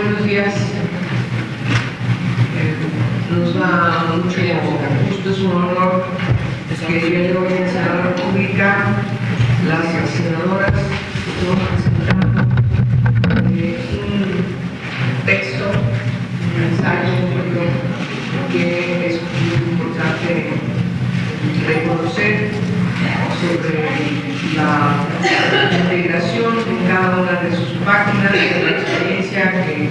Buenos días. Nos da mucho gusto, es un honor que el día de hoy en la Senado de la República las senadoras estén presentando un texto, un ensayo que es muy importante reconocer sobre la integración en cada una de sus páginas de la experiencia que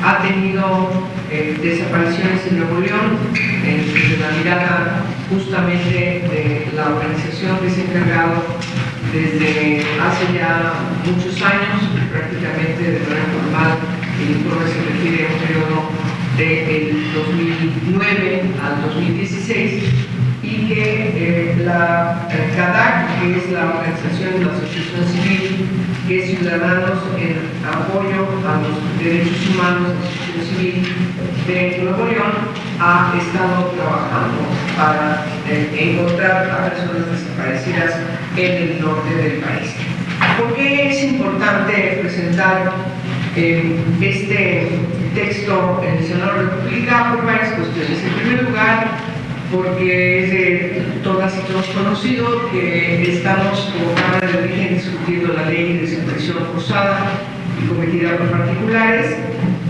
ha tenido desapariciones en Nuevo León, desde la mirada justamente de la organización que se ha encargado desde hace ya muchos años, prácticamente de manera formal. El informe se refiere a un periodo del 2009 al 2016 y que la CADAC, que es la organización de la Asociación Civil, que es Ciudadanos en Apoyo a los Derechos Humanos de la Asociación Civil de Nuevo León, ha estado trabajando para encontrar a personas desaparecidas en el norte del país. ¿Por qué es importante presentar este texto en el Senado de la República? Por varias cuestiones. En primer lugar, porque es de todas y todos conocido que estamos como Cámara de Origen discutiendo la ley de desaparición forzada y cometida por particulares,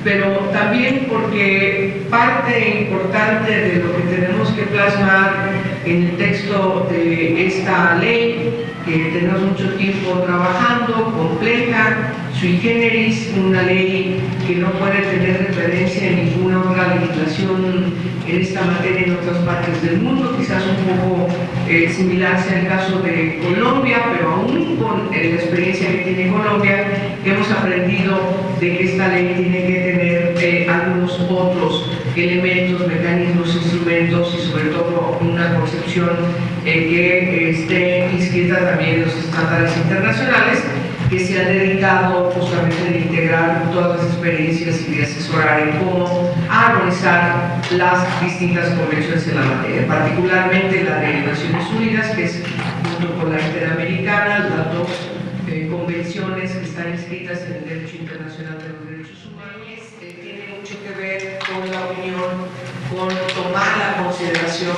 pero también porque parte importante de lo que tenemos que plasmar en el texto de esta ley, que tenemos mucho tiempo trabajando, compleja, sui generis, una ley que no puede tener referencia en ninguna otra legislación en esta materia en otras partes del mundo, quizás un poco similar sea el caso de Colombia, pero aún con la experiencia que tiene Colombia, hemos aprendido de que esta ley tiene que tener algunos otros elementos, mecanismos, instrumentos y sobre todo una concepción que esté inscrita también en los estándares internacionales, que se han dedicado justamente a integrar todas las experiencias y de asesorar en cómo armonizar las distintas convenciones en la materia, particularmente la de Naciones Unidas, que es junto con la Interamericana, las dos convenciones que están inscritas en el derecho internacional de los derechos humanos. Tiene mucho que ver con la unión, con tomar la consideración,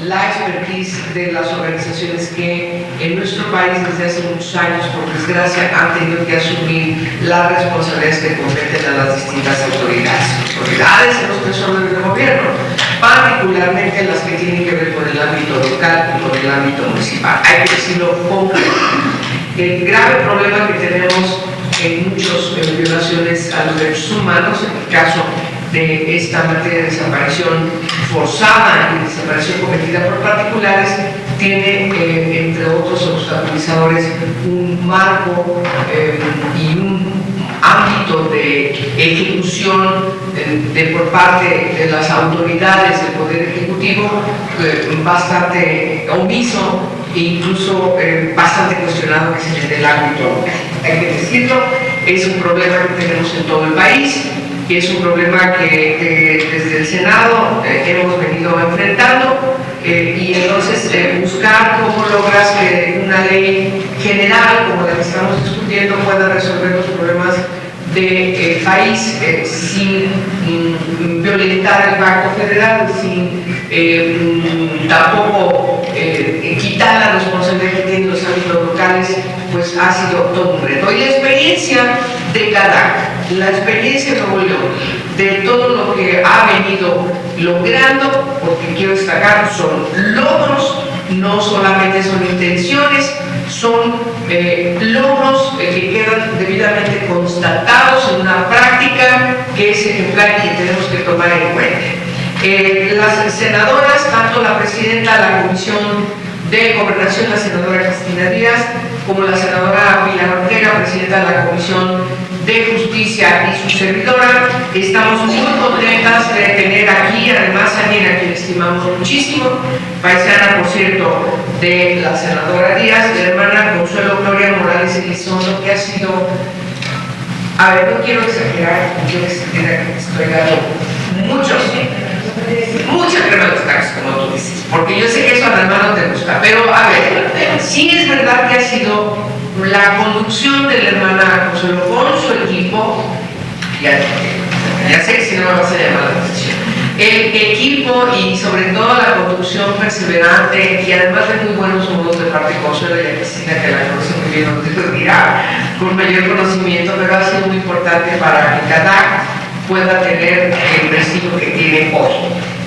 la expertise de las organizaciones que en nuestro país desde hace muchos años, por desgracia, han tenido que asumir las responsabilidades que competen a las distintas autoridades en los tres órdenes de gobierno, particularmente las que tienen que ver con el ámbito local y con el ámbito municipal. Hay que decirlo concretamente. El grave problema que tenemos en muchas violaciones a los derechos humanos, en el caso de esta materia de desaparición forzada y desaparición cometida por particulares, tiene, entre otros obstaculizadores, un marco y un ámbito de ejecución por parte de las autoridades del Poder Ejecutivo bastante omiso e incluso bastante cuestionado, que es el del ámbito local. Hay que decirlo, es un problema que tenemos en todo el país, que es un problema que desde el Senado hemos venido enfrentando, y entonces buscar cómo logras que una ley general como la que estamos discutiendo pueda resolver los problemas del país sin violentar el pacto federal, sin tampoco quitar la responsabilidad que tienen los ámbitos locales, pues ha sido todo un reto. Y la experiencia de CADAC, la experiencia de Nuevo León, de todo lo que ha venido logrando, porque quiero destacar, son logros, no solamente son intenciones, son logros que quedan debidamente constatados en una práctica que es ejemplar y que tenemos que tomar en cuenta. Las senadoras, tanto la presidenta de la Comisión de Gobernación, la senadora Cristina Díaz, como la senadora Pilar Ortega, presidenta de la Comisión de Justicia, y su servidora, estamos muy contentas de tener aquí, además, a alguien a quien estimamos muchísimo, paisana, por cierto, de la senadora Díaz, la hermana Consuelo Gloria Morales Elizondo, que ha sido, a ver, no quiero exagerar, estoy dando muchas crema de los tacos, como tú dices, porque yo sé que eso al hermano te gusta, pero a ver, sí es verdad que ha sido la conducción de la hermana Consuelo con su equipo, ya Ya sé que si no me vas a llamar la atención. El equipo y sobre todo la conducción perseverante y además de muy buenos modos de parte de Consuelo y Cristina, que la conoce muy bien, no te lo dirá con mayor conocimiento, pero ha sido muy importante para que CADAC pueda tener el prestigio que tiene hoy.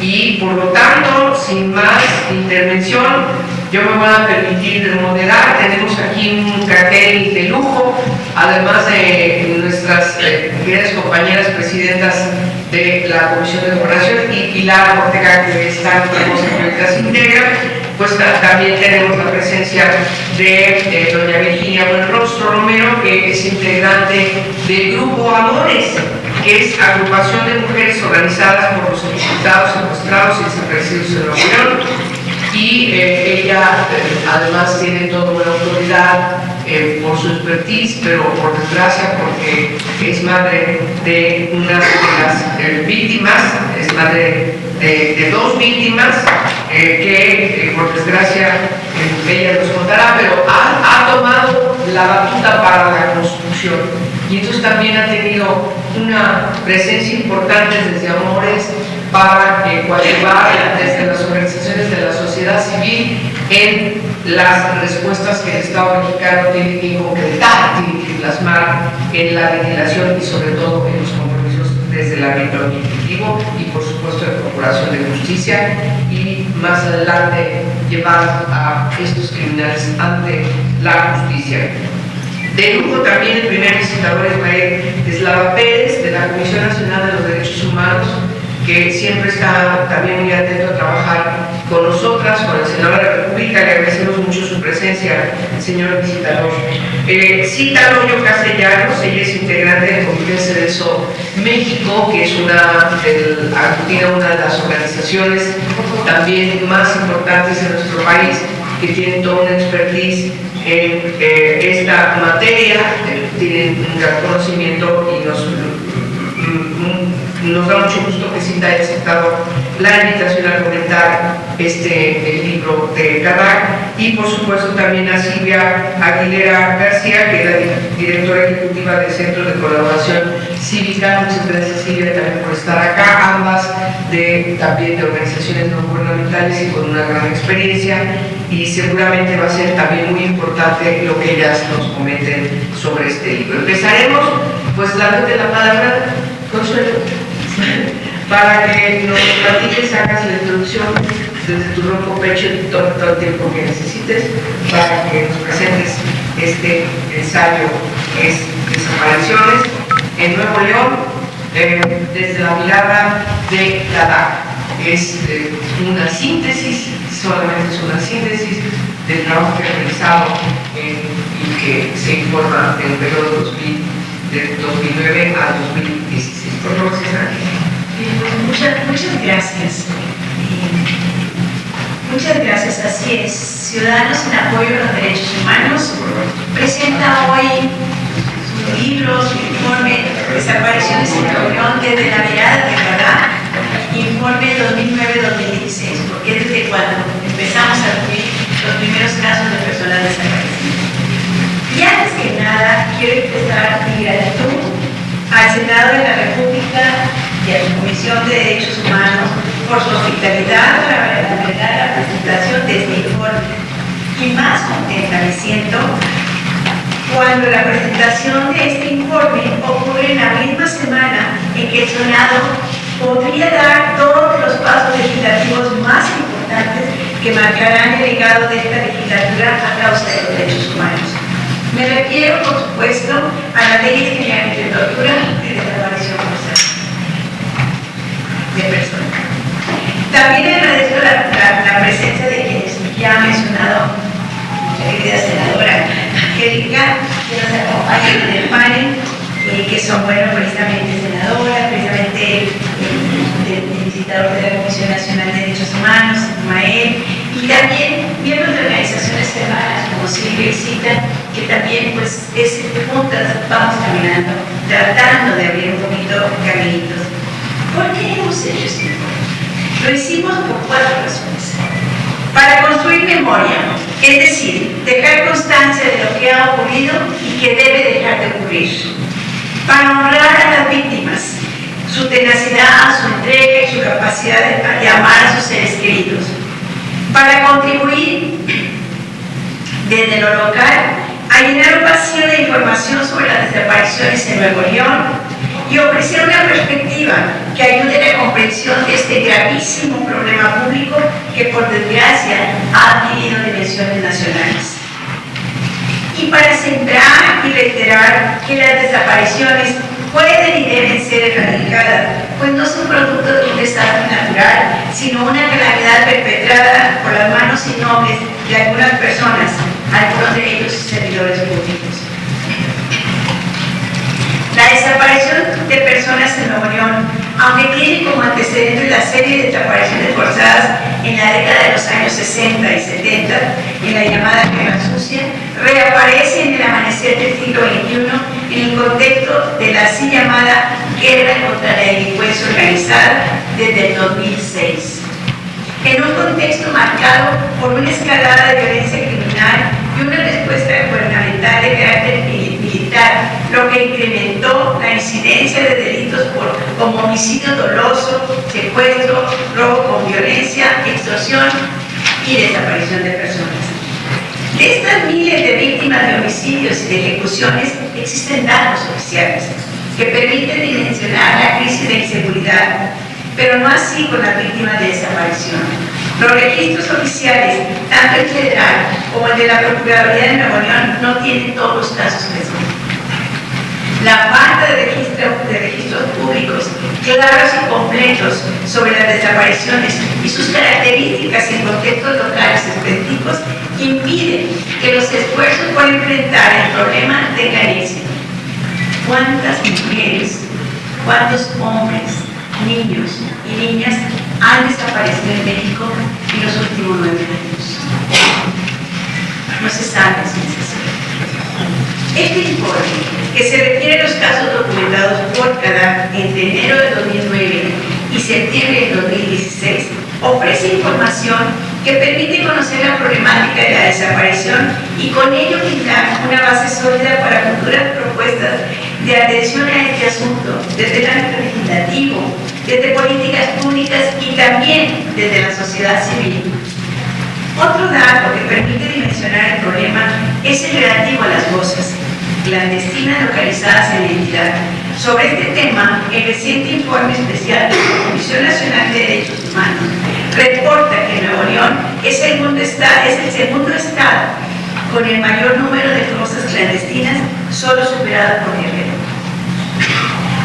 Y por lo tanto, sin más intervención, yo me voy a permitir moderar. Tenemos aquí un cartel de lujo, además de nuestras queridas compañeras presidentas de la Comisión de Gobernación y Pilar Ortega, que está en se integra, pues también tenemos la presencia de doña Virginia Buenrostro Romero, que es integrante del Grupo Amores, que es agrupación de mujeres organizadas por los ejecutados, secuestrados y desaparecidos en la Unión. Y ella además tiene toda una autoridad por su expertise, pero por desgracia porque es madre de una de las víctimas, es madre de dos víctimas que por desgracia ella nos contará, pero ha tomado la batuta para la construcción y entonces también ha tenido una presencia importante desde Amores para coadyuvar desde las organizaciones de la sociedad civil en las respuestas que el Estado mexicano tiene que concretar, tiene que plasmar en la legislación y sobre todo en los compromisos desde el ámbito ejecutivo y por supuesto de procuración de justicia y más adelante llevar a estos criminales ante la justicia. De lujo también el primer visitador es Eslava Pérez, de la Comisión Nacional de los Derechos Humanos, que siempre está también muy atento a trabajar con nosotras, con el senador de la República. Le agradecemos mucho su presencia, señor visitador. Cita Loyo Castellanos, ella es integrante de Convivencia del Sol México, que es tiene una de las organizaciones también más importantes en nuestro país, que tienen toda una expertise en esta materia, tienen un gran conocimiento y nos da mucho gusto que Cinta haya aceptado la invitación a comentar el libro de CADAC y por supuesto también a Silvia Aguilera García, que es la directora ejecutiva del Centro de Colaboración Cívica. Muchas gracias, Silvia, también por estar acá, ambas también de organizaciones no gubernamentales y con una gran experiencia, y seguramente va a ser también muy importante lo que ellas nos comenten sobre este libro. Empezaremos, pues dándote la palabra, Consuelo, para que nos platiques, hagas la introducción desde tu ronco pecho y todo el tiempo que necesites para que nos presentes este ensayo que es Desapariciones en Nuevo León desde la mirada de CADAC. Es una síntesis, solamente es una síntesis del trabajo que ha realizado y que se informa en el periodo de 2009 a 2016. Por favor, César. Muchas gracias. Muchas gracias, así es. Ciudadanos en Apoyo a los Derechos Humanos presenta hoy su libro, su informe Desapariciones en la Unión desde la mirada de CADAC, informe 2009-2016, porque desde cuando empezamos a cubrir los primeros casos de personas desaparecidas. Y antes que nada, quiero expresar mi gratitud al Senado de la República y a su Comisión de Derechos Humanos por su hospitalidad para la presentación de este informe. Y más contenta me siento cuando la presentación de este informe ocurre en la misma semana en que el Senado podría dar todos los pasos legislativos más importantes que marcarán el legado de esta legislatura a causa de los derechos humanos. Me refiero, por supuesto, a las leyes generales de tortura y de desaparición forzada de personas. También agradezco la presencia de quienes ya ha mencionado la querida senadora Angélica, que nos acompaña en el panel, que son, bueno, precisamente senadora, precisamente el visitador de la Comisión Nacional de Derechos Humanos, Mael, y también miembros de organizaciones hermanas como Silvia y Cita, que también pues juntas vamos caminando, tratando de abrir un poquito caminitos. ¿Por qué hemos hecho este informe? Lo hicimos por 4 razones. Para construir memoria, es decir, dejar constancia de lo que ha ocurrido y que debe dejar de ocurrir. Para honrar a las víctimas, su tenacidad, su entrega y su capacidad de amar a sus seres queridos. Para contribuir desde lo local a llenar un vacío de información sobre las desapariciones en Nuevo León y ofrecer una perspectiva que ayude a la comprensión de este gravísimo problema público que por desgracia ha adquirido dimensiones nacionales. Y para centrar y reiterar que las desapariciones pueden y deben ser erradicadas, pues no son producto de un desastre natural, sino una calamidad perpetrada por las manos innobles de algunas personas, algunos de ellos servidores públicos. La desaparición de personas en Nuevo León, aunque tiene como antecedentes la serie de desapariciones forzadas en la década de los años 60 y 70, en la llamada Guerra Sucia, reaparece en el amanecer del siglo XXI en el contexto de la así llamada Guerra contra la Delincuencia Organizada desde el 2006. En un contexto marcado por una escalada de violencia criminal y una respuesta gubernamental de carácter militar, lo que incrementó la incidencia de delitos como homicidio doloso, secuestro, robo con violencia, extorsión y desaparición de personas. De estas miles de víctimas de homicidios y de ejecuciones existen datos oficiales que permiten dimensionar la crisis de inseguridad, pero no así con las víctimas de desaparición. Los registros oficiales, tanto el federal como el de la Procuraduría de Nuevo León, no tienen todos los casos presentes. La falta de registros públicos claros y completos sobre las desapariciones y sus características en contextos locales específicos impiden que los esfuerzos por enfrentar el problema tengan éxito. ¿Cuántas mujeres, cuántos hombres, niños y niñas han desaparecido en México en los últimos 9 años? No se sabe si es así. Este informe, que se refiere a los casos documentados por CADAC entre enero de 2009 y septiembre de 2016, ofrece información que permite conocer la problemática de la desaparición y con ello brindar una base sólida para futuras propuestas de atención a este asunto desde el ámbito legislativo, desde políticas públicas y también desde la sociedad civil. Otro dato que permite dimensionar el problema es el relativo a las fosas clandestinas localizadas en la entidad. Sobre este tema, el reciente informe especial de la Comisión Nacional de Derechos Humanos reporta que Nuevo León es el segundo estado con el mayor número de fosas clandestinas, solo superado por Guerrero.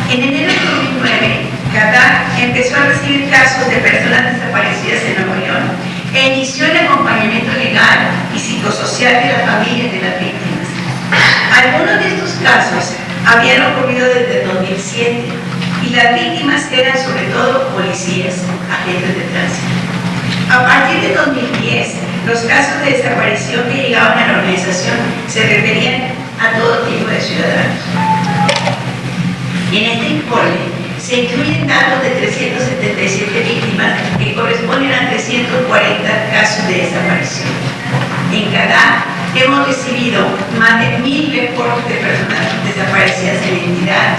En enero de 2009, CADAC empezó a recibir casos de personas desaparecidas en Nuevo León e inició el acompañamiento legal y psicosocial de las familias de las víctimas. Algunos de estos casos habían ocurrido desde el 2007 y las víctimas eran sobre todo policías, agentes de tránsito. A partir de 2010, los casos de desaparición que llegaban a la organización se referían a todo tipo de ciudadanos. En este informe se incluyen datos de 377 víctimas que corresponden a 340 casos de desaparición. En CADAC hemos recibido más de 1000 reportes de personas desaparecidas en la entidad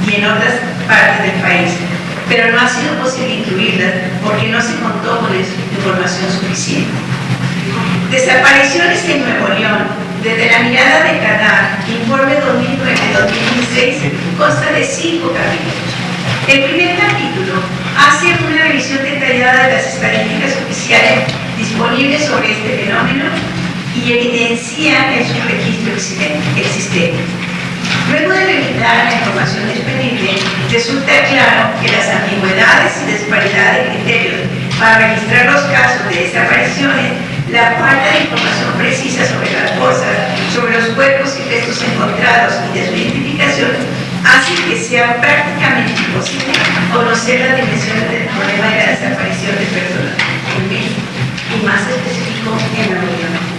y en otras partes del país, pero no ha sido posible incluirlas porque no se contó con información suficiente. Desapariciones en Nuevo León, desde la mirada de CADAC, informe 2009-2016, consta de 5 capítulos. El primer capítulo hace una revisión detallada de las estadísticas oficiales disponibles sobre este fenómeno y evidencia el subregistro existente. Luego de revisar la información disponible, resulta claro que las ambigüedades y disparidad de criterios para registrar los casos de desapariciones, la falta de información precisa sobre las cosas, sobre los cuerpos y restos encontrados y de su identificación, hace que sea prácticamente imposible conocer las dimensiones del problema de la desaparición de personas en México y más específico en Nuevo León.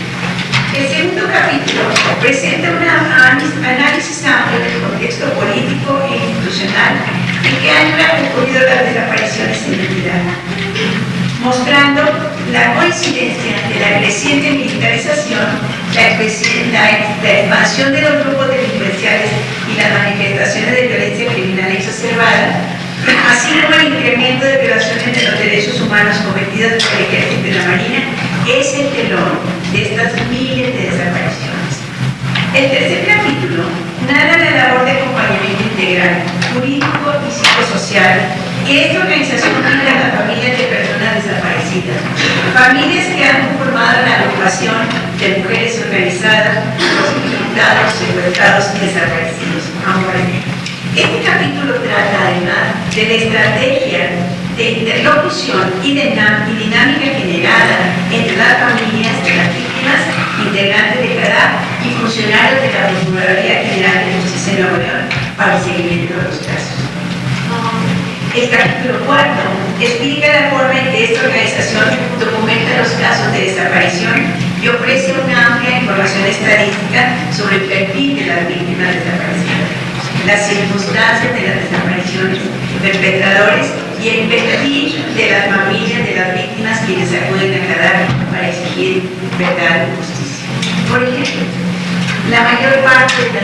El segundo capítulo presenta un análisis amplio del contexto político e institucional en que han ocurrido las desapariciones en la entidad, mostrando la coincidencia de la creciente militarización, la expansión de los grupos delincuenciales y las manifestaciones de violencia criminal exacerbada, así como el incremento de violaciones de los derechos humanos cometidas por el Ejército y la Marina, es el telón de estas miles de desapariciones. El tercer capítulo narra la labor de acompañamiento integral, jurídico y psicosocial que esta organización brinda a las familias de personas desaparecidas, familias que han conformado la agrupación de mujeres organizadas, los imputados, secuestrados y desaparecidos. Este capítulo trata además de la estrategia de interlocución y dinámica generada entre las familias de las víctimas, integrantes de CADAP y funcionarios de la Procuraduría General de Justicia de Nuevo León para el seguimiento de los casos. El capítulo 4 explica la forma en que esta organización documenta los casos de desaparición y ofrece una amplia información estadística sobre el perfil de las víctimas desaparecidas, las circunstancias de las desapariciones, perpetradores y el perfil de las familias de las víctimas quienes acuden a CADAP para exigir verdad y justicia. Por ejemplo, la mayor parte de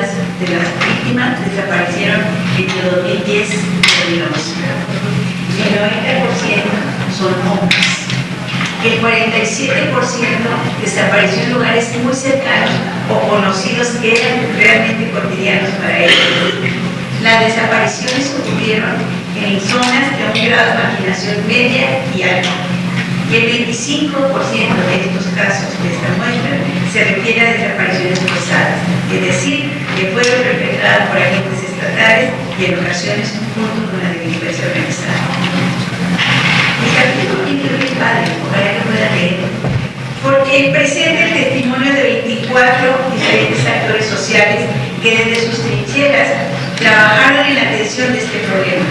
las víctimas desaparecieron entre 2010 y 2011. El 90% son hombres. El 47% desapareció en lugares muy cercanos o conocidos que eran realmente cotidianos para ellos. Las desapariciones ocurrieron en zonas de un grado de marginación media y alta. Y el 25% de estos casos de esta muestra se refiere a desapariciones forzadas, es decir, que fueron perpetradas por agentes estatales y en ocasiones junto con la delincuencia organizada. El capítulo quinto es padre, ojalá que pueda leer, porque presenta el testimonio de 24 diferentes actores sociales que desde sus trincheras trabajaron en la atención de este problema,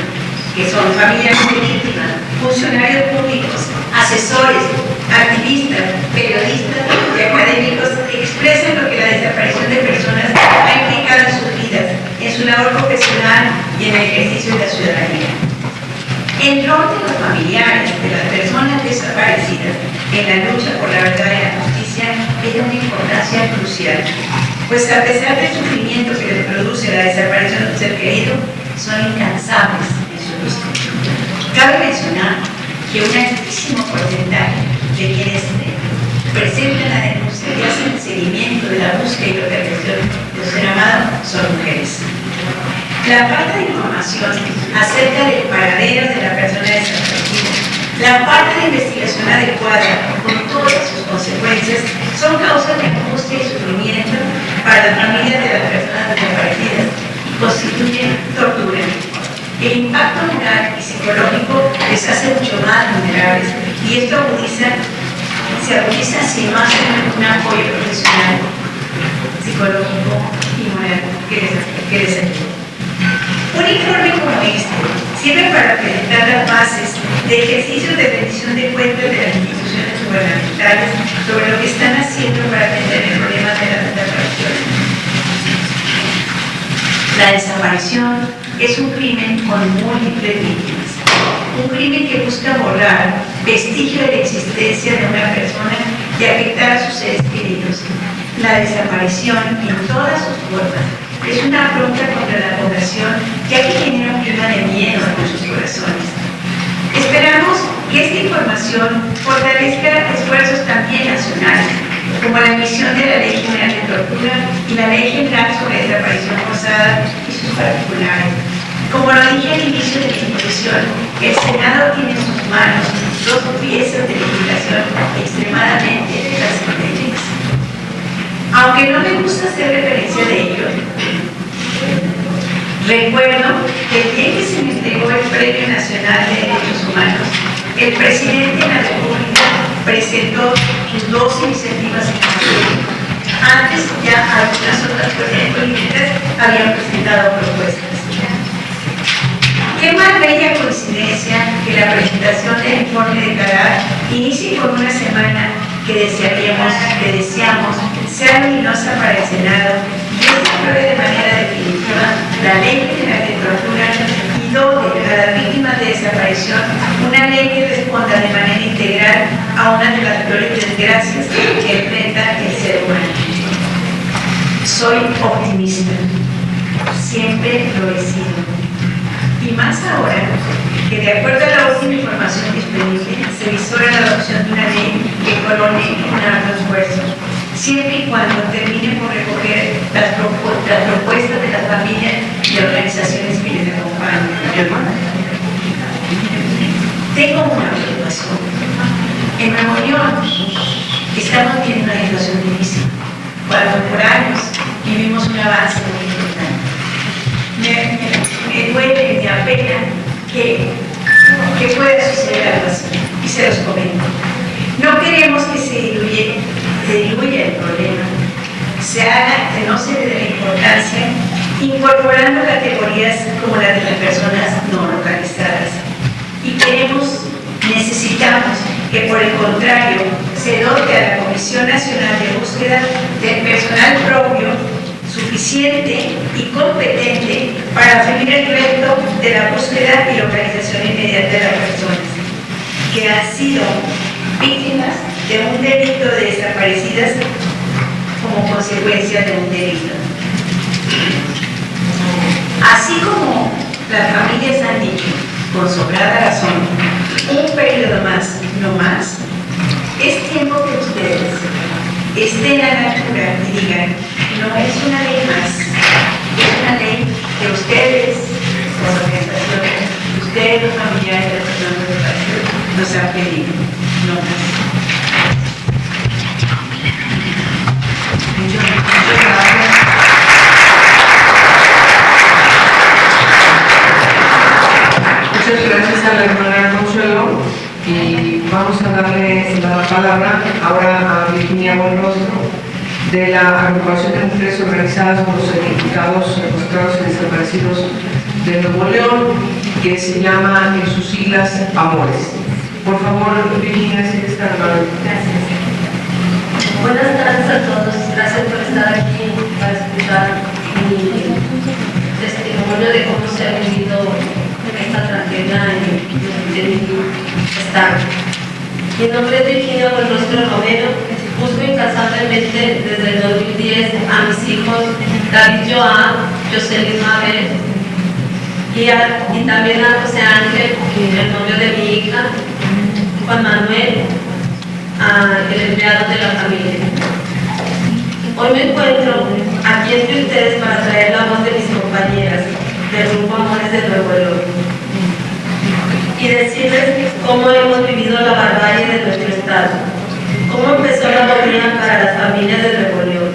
que son familias de víctimas, funcionarios públicos, asesores, activistas, periodistas y académicos que expresan lo que la desaparición de personas ha implicado en sus vidas, en su labor profesional y en el ejercicio de la ciudadanía. El rol de los familiares de las personas desaparecidas en la lucha por la verdad y la justicia es de una importancia crucial, pues a pesar del sufrimiento que les produce la desaparición de un ser querido, son incansables en su lucha. Cabe mencionar que un altísimo porcentaje de quienes presentan la denuncia y hacen el seguimiento de la búsqueda y localización de su ser amado son mujeres. La falta de información acerca del paradero de la persona desaparecida, la falta de investigación adecuada con todas sus consecuencias son causas de angustia y sufrimiento para las familias de las personas desaparecidas y constituyen tortura. El impacto moral y psicológico les hace mucho más vulnerables y esto se agudiza si no hacen un apoyo profesional, psicológico y moral que les ayude. Un informe como este sirve para presentar las bases de ejercicios de rendición de cuentas de las instituciones gubernamentales sobre lo que están haciendo para atender el problema de las desapariciones. La desaparición es un crimen con múltiples víctimas, un crimen que busca borrar vestigio de la existencia de una persona y afectar a sus seres queridos. La desaparición en todas sus formas es una afrenta contra la población, ya que genera un clima de miedo en sus corazones. Esperamos que esta información fortalezca esfuerzos también nacionales, como la emisión de la Ley General de Tortura y la Ley General sobre Desaparición Forzada y sus particulares. Como lo dije al inicio de mi exposición, el Senado tiene en sus manos dos piezas de legislación extremadamente trascendentes. Aunque no me gusta hacer referencia de ello, recuerdo que el día que se me entregó el Premio Nacional de Derechos Humanos, el presidente de la República presentó sus dos iniciativas en Madrid. Antes ya algunas otras fuerzas políticas habían presentado propuestas. Qué más bella coincidencia que la presentación del informe de CADAP inicie con una semana que deseamos sea luminosa para el Senado y este apruebe de manera definitiva la Ley General de Tortura y dote a las víctimas de desaparición una ley que responda de manera integral a una de las peores desgracias que enfrenta el ser humano. Soy optimista, siempre lo he sido, y más ahora que de acuerdo a la última información disponible, se visora la adopción de una ley que colone un arduo esfuerzo, siempre y cuando termine por recoger las propuestas de las familias y organizaciones que les acompañan. Tengo una preocupación. En Nuevo León estamos viendo una situación difícil, cuando por años vivimos un avance muy importante. Me duele, me apena que pueda suceder algo así, y se los comento. No queremos que se diluya el problema, que no se le dé la importancia, incorporando categorías como la de las personas no localizadas. Y necesitamos que por el contrario se dote a la Comisión Nacional de Búsqueda del personal propio suficiente y competente para asumir el reto de la búsqueda y localización inmediata de las personas que han sido víctimas de un delito de desaparecidas como consecuencia de un delito. Así como las familias han dicho, con sobrada razón, un periodo más, no más, es tiempo que ustedes estén a la altura y digan, no es una ley más, es una ley que ustedes, como organizaciones, ustedes los familiares de las personas desaparecidas, nos han pedido, no más. Muchas gracias. Muchas gracias a la hermana Consuelo y vamos a darle la palabra ahora a Virginia Buenrostro de la Agrupación de Mujeres Organizadas por los Ejecutados, Secuestrados y Desaparecidos de Nuevo León, que se llama en sus siglas AMORES. Por favor, Virginia, si está hablando. Gracias. Buenas tardes a todos. Gracias por estar aquí para escuchar mi testimonio de cómo se ha vivido esta tragedia en mi estado. Mi nombre es Virginia Buenrostro Romero. Busco incansablemente desde el 2010 a mis hijos David Joan, Jocelyn Mabel y también a José Ángel, el novio de mi hija, Juan Manuel, el empleado de la familia. Hoy me encuentro aquí entre ustedes para traer la voz de mis compañeras del Grupo Amores de Nuevo León y decirles cómo hemos vivido la barbarie de nuestro estado, cómo empezó la agonía para las familias de Nuevo León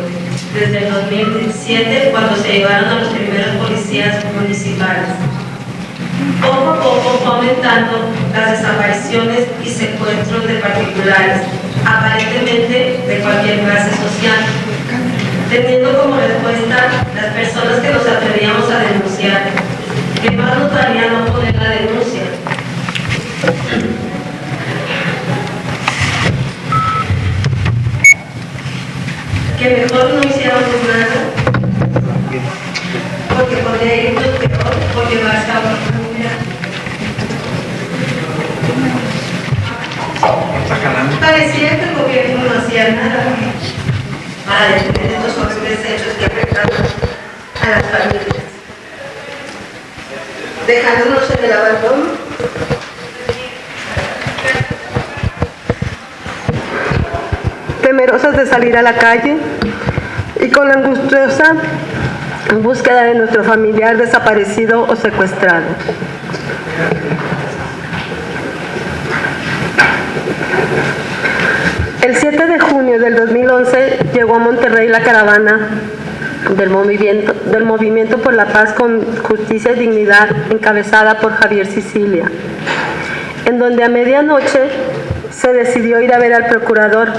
desde el 2007, cuando se llevaron a los primeros policías municipales. Poco a poco fue aumentando las desapariciones y secuestros de particulares, aparentemente de cualquier clase social, teniendo como respuesta las personas que nos atrevíamos a denunciar, que más nos daría no poner la denuncia. Que mejor no hiciéramos nada, porque podría irnos peor o llevarse a otra comunidad. Parecía que el gobierno no hacía nada para detener estos horribles hechos que afectaban a las familias, dejándonos en el abandono. Temerosas de salir a la calle y con la angustiosa búsqueda de nuestro familiar desaparecido o secuestrado. El 7 de junio del 2011 llegó a Monterrey la caravana del movimiento por la paz con justicia y dignidad, encabezada por Javier Sicilia, en donde a medianoche se decidió ir a ver al procurador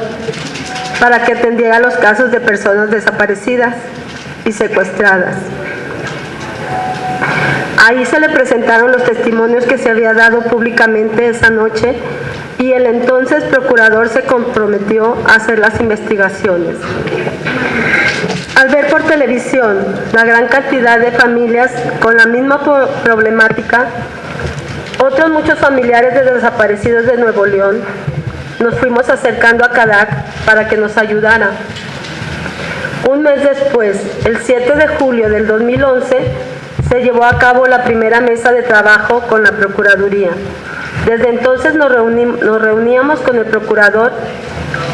para que atendiera los casos de personas desaparecidas y secuestradas. Ahí se le presentaron los testimonios que se había dado públicamente esa noche y el entonces procurador se comprometió a hacer las investigaciones. Al ver por televisión la gran cantidad de familias con la misma problemática, otros muchos familiares de desaparecidos de Nuevo León, nos fuimos acercando a CADAC para que nos ayudara. Un mes después, el 7 de julio del 2011, se llevó a cabo la primera mesa de trabajo con la Procuraduría. Desde entonces nos reuníamos con el procurador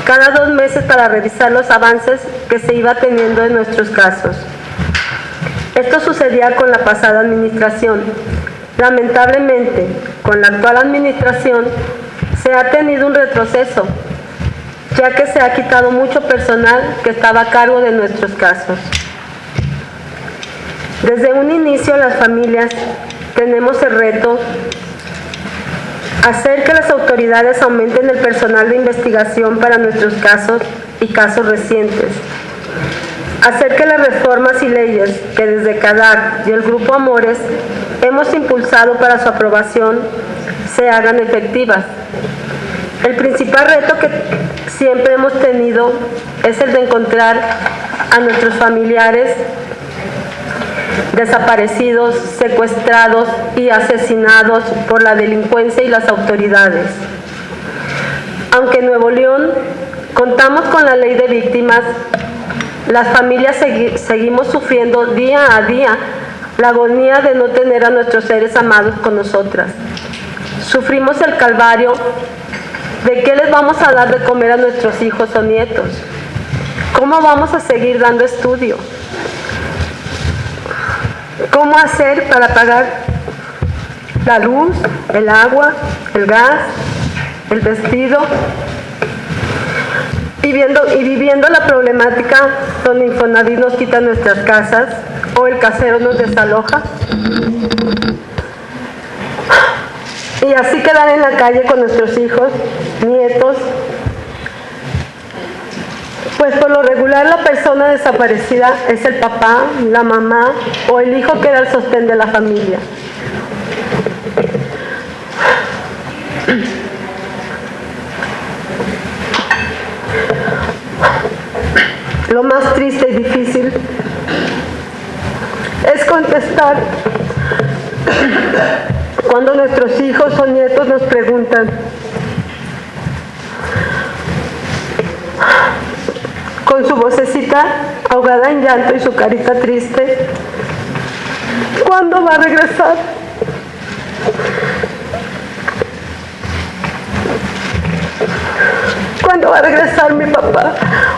cada 2 meses para revisar los avances que se iba teniendo en nuestros casos. Esto sucedía con la pasada administración. Lamentablemente, con la actual administración se ha tenido un retroceso, ya que se ha quitado mucho personal que estaba a cargo de nuestros casos. Desde un inicio, las familias tenemos el reto hacer que las autoridades aumenten el personal de investigación para nuestros casos y casos recientes. Hacer que las reformas y leyes que desde CADAC y el Grupo Amores hemos impulsado para su aprobación se hagan efectivas. El principal reto que siempre hemos tenido es el de encontrar a nuestros familiares desaparecidos, secuestrados y asesinados por la delincuencia y las autoridades. Aunque en Nuevo León contamos con la ley de víctimas, las familias seguimos sufriendo día a día la agonía de no tener a nuestros seres amados con nosotras. Sufrimos el calvario de qué les vamos a dar de comer a nuestros hijos o nietos. ¿Cómo vamos a seguir dando estudio? ¿Cómo hacer para pagar la luz, el agua, el gas, el vestido? Y viviendo la problemática donde Infonavit nos quita nuestras casas o el casero nos desaloja. Y así quedar en la calle con nuestros hijos, nietos. Pues por lo regular la persona desaparecida es el papá, la mamá o el hijo que era el sostén de la familia. Lo más triste y difícil es contestar cuando nuestros hijos o nietos nos preguntan con su vocecita ahogada en llanto y su carita triste, ¿cuándo va a regresar? ¿Cuándo va a regresar mi papá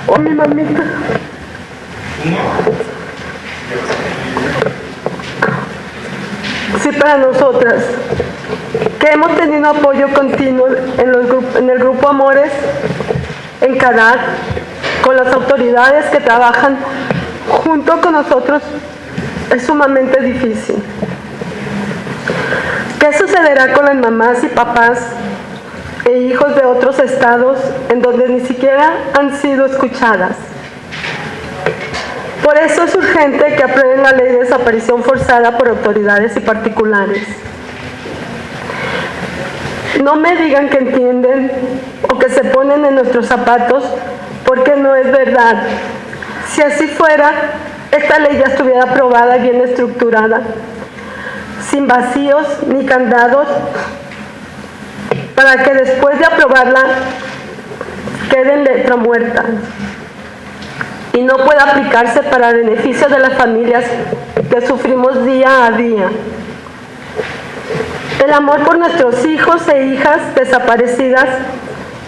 o mi mamita? Sí, para nosotras, que hemos tenido apoyo continuo en el Grupo Amores, en CADAC, con las autoridades que trabajan junto con nosotros, es sumamente difícil. ¿Qué sucederá con las mamás y papás e hijos de otros estados en donde ni siquiera han sido escuchadas? Por eso es urgente que aprueben la ley de desaparición forzada por autoridades y particulares. No me digan que entienden o que se ponen en nuestros zapatos, porque no es verdad. Si así fuera, esta ley ya estuviera aprobada y bien estructurada, sin vacíos ni candados, para que después de aprobarla quede en letra muerta y no pueda aplicarse para beneficio de las familias que sufrimos día a día. El amor por nuestros hijos e hijas desaparecidas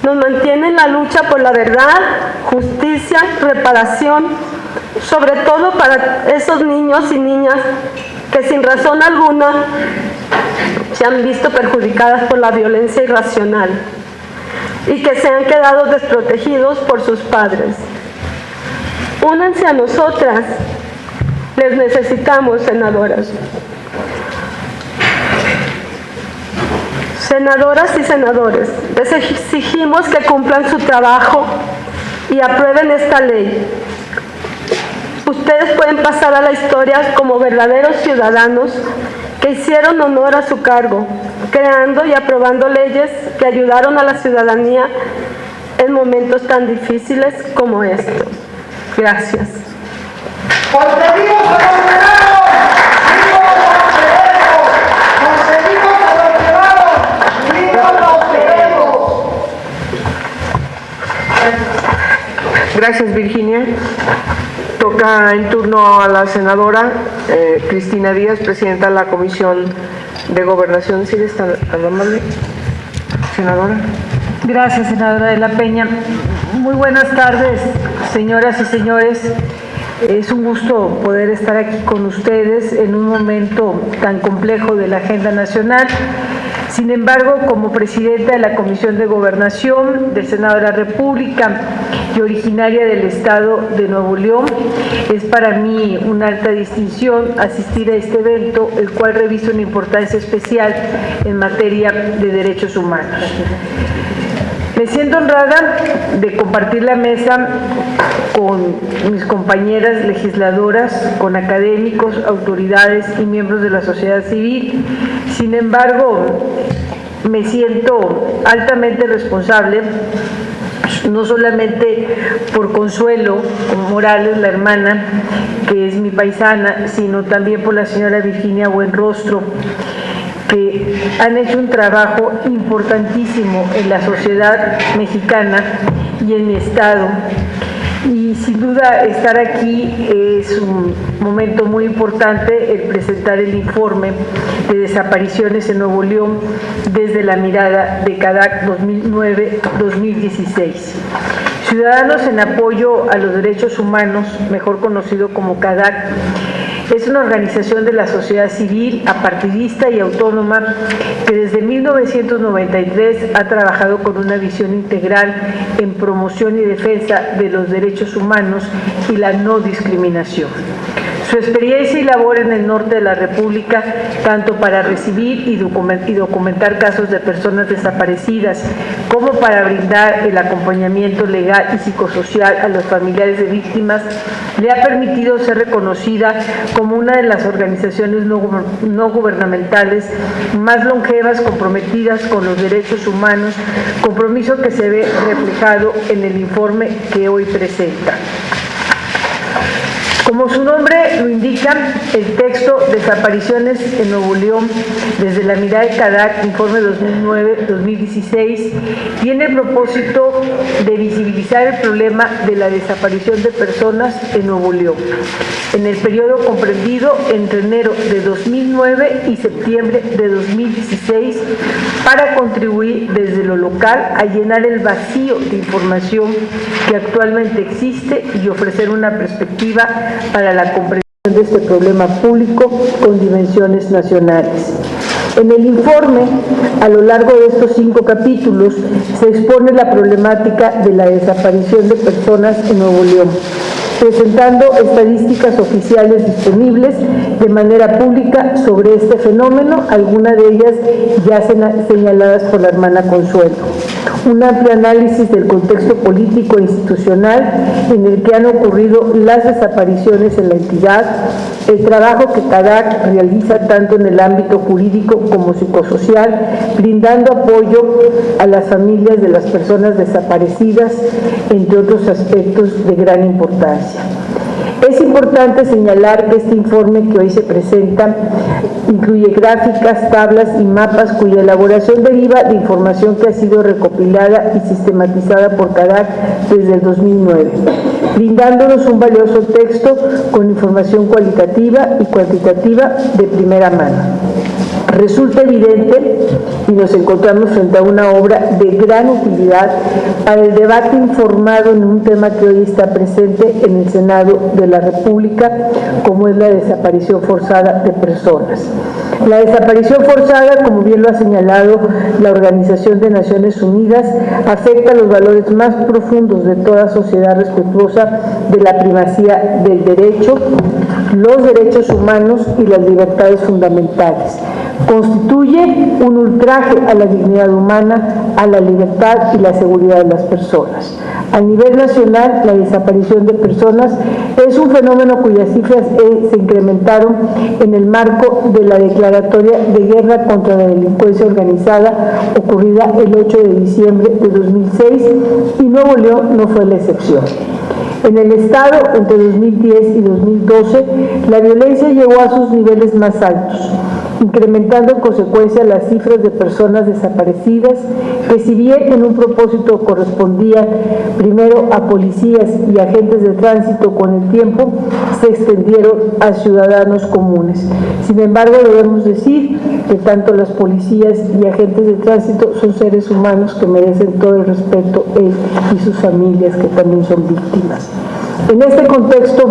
nos mantiene en la lucha por la verdad, justicia, reparación, sobre todo para esos niños y niñas que sin razón alguna se han visto perjudicadas por la violencia irracional y que se han quedado desprotegidos por sus padres. Únanse a nosotras, les necesitamos, senadoras. Senadoras y senadores, les exigimos que cumplan su trabajo y aprueben esta ley. Ustedes pueden pasar a la historia como verdaderos ciudadanos que hicieron honor a su cargo, creando y aprobando leyes que ayudaron a la ciudadanía en momentos tan difíciles como estos. Gracias. ¡Conseguimos a los venados! ¡Conseguimos a los venados! ¡Viva los venados! Gracias, Virginia. toca en turno a la senadora Cristina Díaz, presidenta de la Comisión de Gobernación. ¿Sí está tan amable, senadora? Gracias, senadora de la Peña. Muy buenas tardes, señoras y señores. Es un gusto poder estar aquí con ustedes en un momento tan complejo de la agenda nacional. Sin embargo, como presidenta de la Comisión de Gobernación del Senado de la República y originaria del Estado de Nuevo León, es para mí una alta distinción asistir a este evento, el cual reviste una importancia especial en materia de derechos humanos. Me siento honrada de compartir la mesa con mis compañeras legisladoras, con académicos, autoridades y miembros de la sociedad civil. Sin embargo, me siento altamente responsable, no solamente por Consuelo Morales, la hermana, que es mi paisana, sino también por la señora Virginia Buenrostro, que han hecho un trabajo importantísimo en la sociedad mexicana y en mi estado. Y sin duda estar aquí es un momento muy importante el presentar el informe de desapariciones en Nuevo León desde la mirada de CADAC 2009-2016. Ciudadanos en Apoyo a los Derechos Humanos, mejor conocido como CADAC, es una organización de la sociedad civil, apartidista y autónoma que desde 1993 ha trabajado con una visión integral en promoción y defensa de los derechos humanos y la no discriminación. Su experiencia y labor en el norte de la República, tanto para recibir y documentar casos de personas desaparecidas, como para brindar el acompañamiento legal y psicosocial a los familiares de víctimas, le ha permitido ser reconocida como una de las organizaciones no gubernamentales más longevas comprometidas con los derechos humanos, compromiso que se ve reflejado en el informe que hoy presenta. Como su nombre lo indica, el texto Desapariciones en Nuevo León, desde la mirada de CADAC, informe 2009-2016, tiene el propósito de visibilizar el problema de la desaparición de personas en Nuevo León, en el periodo comprendido entre enero de 2009 y septiembre de 2016, para contribuir desde lo local a llenar el vacío de información que actualmente existe y ofrecer una perspectiva para la comprensión de este problema público con dimensiones nacionales. En el informe, a lo largo de estos 5 capítulos, se expone la problemática de la desaparición de personas en Nuevo León, presentando estadísticas oficiales disponibles de manera pública sobre este fenómeno, algunas de ellas ya señaladas por la hermana Consuelo. Un amplio análisis del contexto político e institucional en el que han ocurrido las desapariciones en la entidad, el trabajo que CADAC realiza tanto en el ámbito jurídico como psicosocial, brindando apoyo a las familias de las personas desaparecidas, entre otros aspectos de gran importancia. Es importante señalar que este informe que hoy se presenta incluye gráficas, tablas y mapas cuya elaboración deriva de información que ha sido recopilada y sistematizada por CADAC desde el 2009, brindándonos un valioso texto con información cualitativa y cuantitativa de primera mano. Resulta evidente y nos encontramos frente a una obra de gran utilidad para el debate informado en un tema que hoy está presente en el Senado de la República, como es la desaparición forzada de personas. La desaparición forzada, como bien lo ha señalado la Organización de Naciones Unidas, afecta los valores más profundos de toda sociedad respetuosa de la primacía del derecho, los derechos humanos y las libertades fundamentales. Constituye un ultraje a la dignidad humana, a la libertad y la seguridad de las personas. A nivel nacional, la desaparición de personas es un fenómeno cuyas cifras se incrementaron en el marco de la declaratoria de guerra contra la delincuencia organizada ocurrida el 8 de diciembre de 2006 y Nuevo León no fue la excepción. En el Estado, entre 2010 y 2012, la violencia llegó a sus niveles más altos incrementando en consecuencia las cifras de personas desaparecidas que, si bien en un propósito correspondían primero a policías y agentes de tránsito, con el tiempo se extendieron a ciudadanos comunes. Sin embargo, debemos decir que tanto las policías y agentes de tránsito son seres humanos que merecen todo el respeto, él y sus familias, que también son víctimas. En este contexto,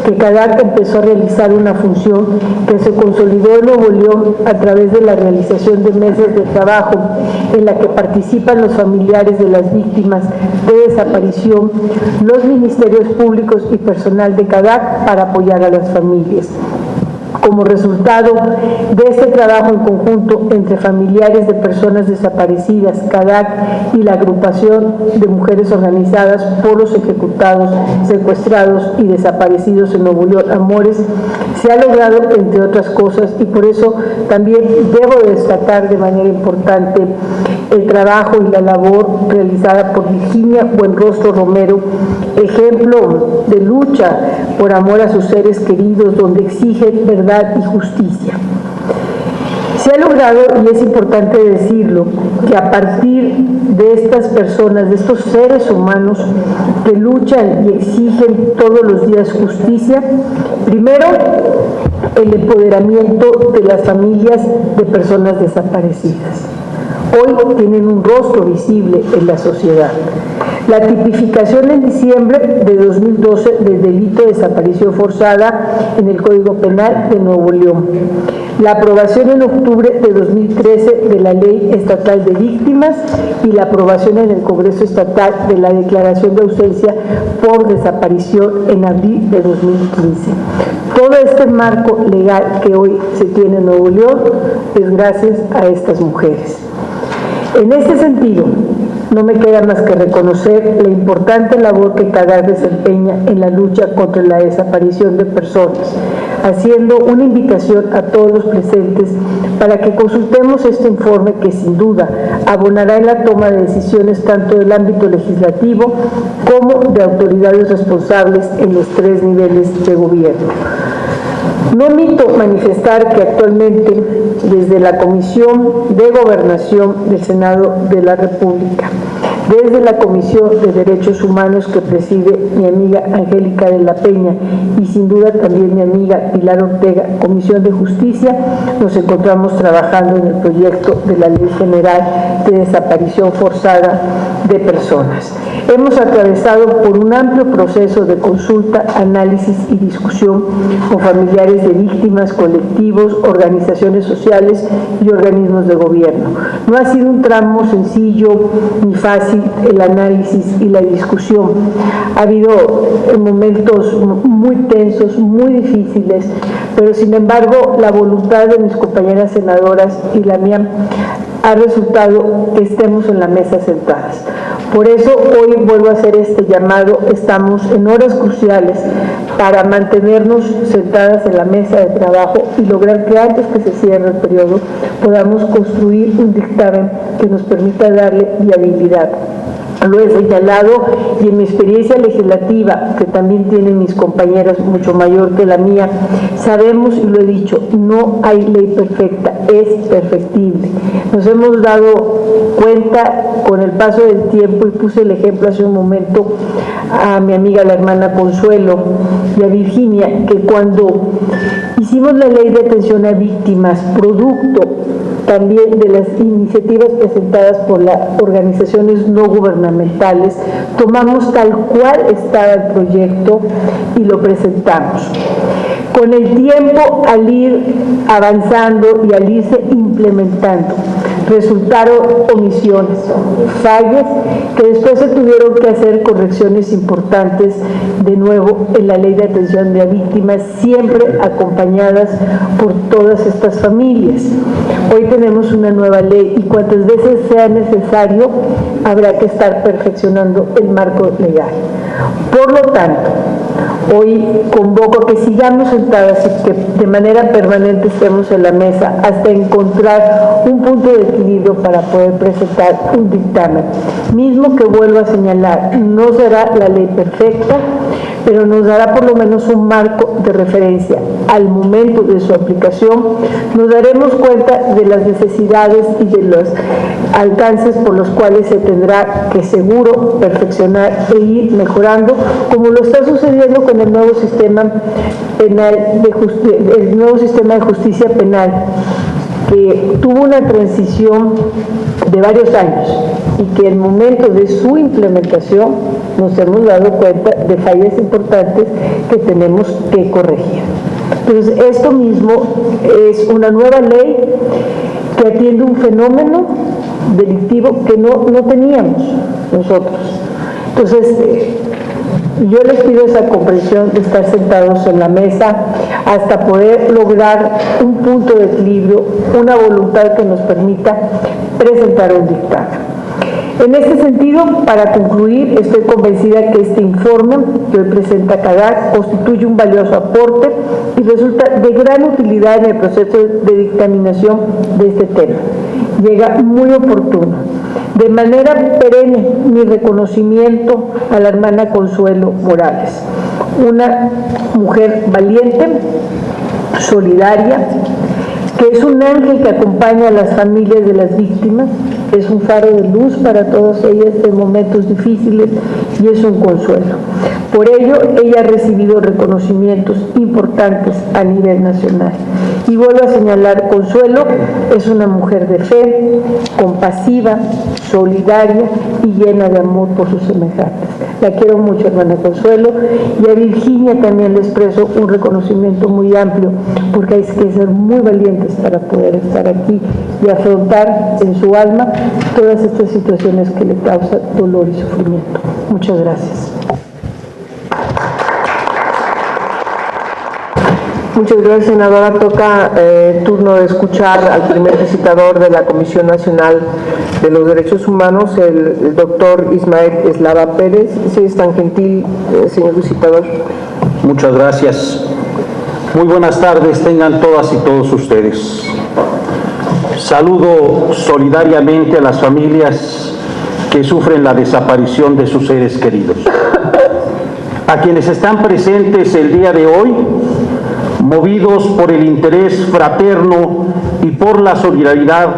que CADAC empezó a realizar una función que se consolidó en Nuevo León a través de la realización de mesas de trabajo en la que participan los familiares de las víctimas de desaparición, los ministerios públicos y personal de CADAC para apoyar a las familias. Como resultado de este trabajo en conjunto entre familiares de personas desaparecidas, CADAC y la agrupación de mujeres organizadas por los ejecutados, secuestrados y desaparecidos en Nuevo León, Amores, se ha logrado, entre otras cosas, y por eso también debo destacar de manera importante el trabajo y la labor realizada por Virginia Buenrostro Romero, ejemplo de lucha por amor a sus seres queridos, donde exige verdad y justicia. Se ha logrado, y es importante decirlo, que a partir de estas personas, de estos seres humanos que luchan y exigen todos los días justicia, primero, el empoderamiento de las familias de personas desaparecidas. Hoy tienen un rostro visible en la sociedad. La tipificación en diciembre de 2012 del delito de desaparición forzada en el Código Penal de Nuevo León. La aprobación en octubre de 2013 de la Ley Estatal de Víctimas y la aprobación en el Congreso Estatal de la Declaración de Ausencia por Desaparición en abril de 2015. Todo este marco legal que hoy se tiene en Nuevo León es gracias a estas mujeres. En este sentido, no me queda más que reconocer la importante labor que CADAC desempeña en la lucha contra la desaparición de personas, haciendo una invitación a todos los presentes para que consultemos este informe que sin duda abonará en la toma de decisiones tanto del ámbito legislativo como de autoridades responsables en los 3 niveles de gobierno. No omito manifestar que actualmente, desde la Comisión de Gobernación del Senado de la República, desde la Comisión de Derechos Humanos que preside mi amiga Angélica de la Peña y sin duda también mi amiga Pilar Ortega, Comisión de Justicia, nos encontramos trabajando en el proyecto de la Ley General de Desaparición Forzada de Personas. Hemos atravesado por un amplio proceso de consulta, análisis y discusión con familiares de víctimas, colectivos, organizaciones sociales y organismos de gobierno. No ha sido un tramo sencillo ni fácil el análisis y la discusión. Ha habido momentos muy tensos, muy difíciles, pero sin embargo la voluntad de mis compañeras senadoras y la mía ha resultado que estemos en la mesa sentadas. Por eso hoy vuelvo a hacer este llamado. Estamos en horas cruciales para mantenernos sentadas en la mesa de trabajo y lograr que antes que se cierre el periodo podamos construir un dictamen que nos permita darle viabilidad. Lo he señalado y en mi experiencia legislativa, que también tienen mis compañeras mucho mayor que la mía, sabemos y lo he dicho, no hay ley perfecta, es perfectible. Nos hemos dado cuenta con el paso del tiempo y puse el ejemplo hace un momento a mi amiga la hermana Consuelo y a Virginia, que cuando hicimos la ley de atención a víctimas, producto también de las iniciativas presentadas por las organizaciones no gubernamentales, tomamos tal cual estaba el proyecto y lo presentamos. Con el tiempo, al ir avanzando y al irse implementando, resultaron omisiones, fallas, que después se tuvieron que hacer correcciones importantes de nuevo en la ley de atención de víctimas, siempre acompañadas por todas estas familias. Hoy tenemos una nueva ley y cuantas veces sea necesario habrá que estar perfeccionando el marco legal. Por lo tanto, hoy convoco a que sigamos sentadas y que de manera permanente estemos en la mesa hasta encontrar un punto de equilibrio para poder presentar un dictamen. Mismo que vuelvo a señalar, no será la ley perfecta, pero nos dará por lo menos un marco de referencia al momento de su aplicación, nos daremos cuenta de las necesidades y de los alcances por los cuales se tendrá que seguro perfeccionar e ir mejorando, como lo está sucediendo con el nuevo sistema penal el nuevo sistema de justicia penal, que tuvo una transición de varios años y que en el momento de su implementación nos hemos dado cuenta de fallas importantes que tenemos que corregir. Entonces, esto mismo es una nueva ley que atiende un fenómeno delictivo que no teníamos nosotros. Entonces, yo les pido esa comprensión de estar sentados en la mesa hasta poder lograr un punto de equilibrio, una voluntad que nos permita presentar un dictamen. En este sentido, para concluir, estoy convencida que este informe que hoy presenta CADAC constituye un valioso aporte y resulta de gran utilidad en el proceso de dictaminación de este tema. Llega muy oportuno. De manera perenne, mi reconocimiento a la hermana Consuelo Morales, una mujer valiente, solidaria, que es un ángel que acompaña a las familias de las víctimas, es un faro de luz para todas ellas en momentos difíciles y es un consuelo. Por ello, ella ha recibido reconocimientos importantes a nivel nacional. Y vuelvo a señalar, Consuelo es una mujer de fe, compasiva, solidaria y llena de amor por sus semejantes. La quiero mucho, hermana Consuelo, y a Virginia también le expreso un reconocimiento muy amplio, porque hay que ser muy valientes para poder estar aquí y afrontar en su alma todas estas situaciones que le causan dolor y sufrimiento. Muchas gracias. Muchas gracias, senadora. Toca turno de escuchar al primer visitador de la Comisión Nacional de los Derechos Humanos, el doctor Ismael Eslava Pérez. Si es tan gentil, señor visitador. Muchas gracias. Muy buenas tardes tengan todas y todos ustedes. Saludo solidariamente a las familias que sufren la desaparición de sus seres queridos. A quienes están presentes el día de hoy, movidos por el interés fraterno y por la solidaridad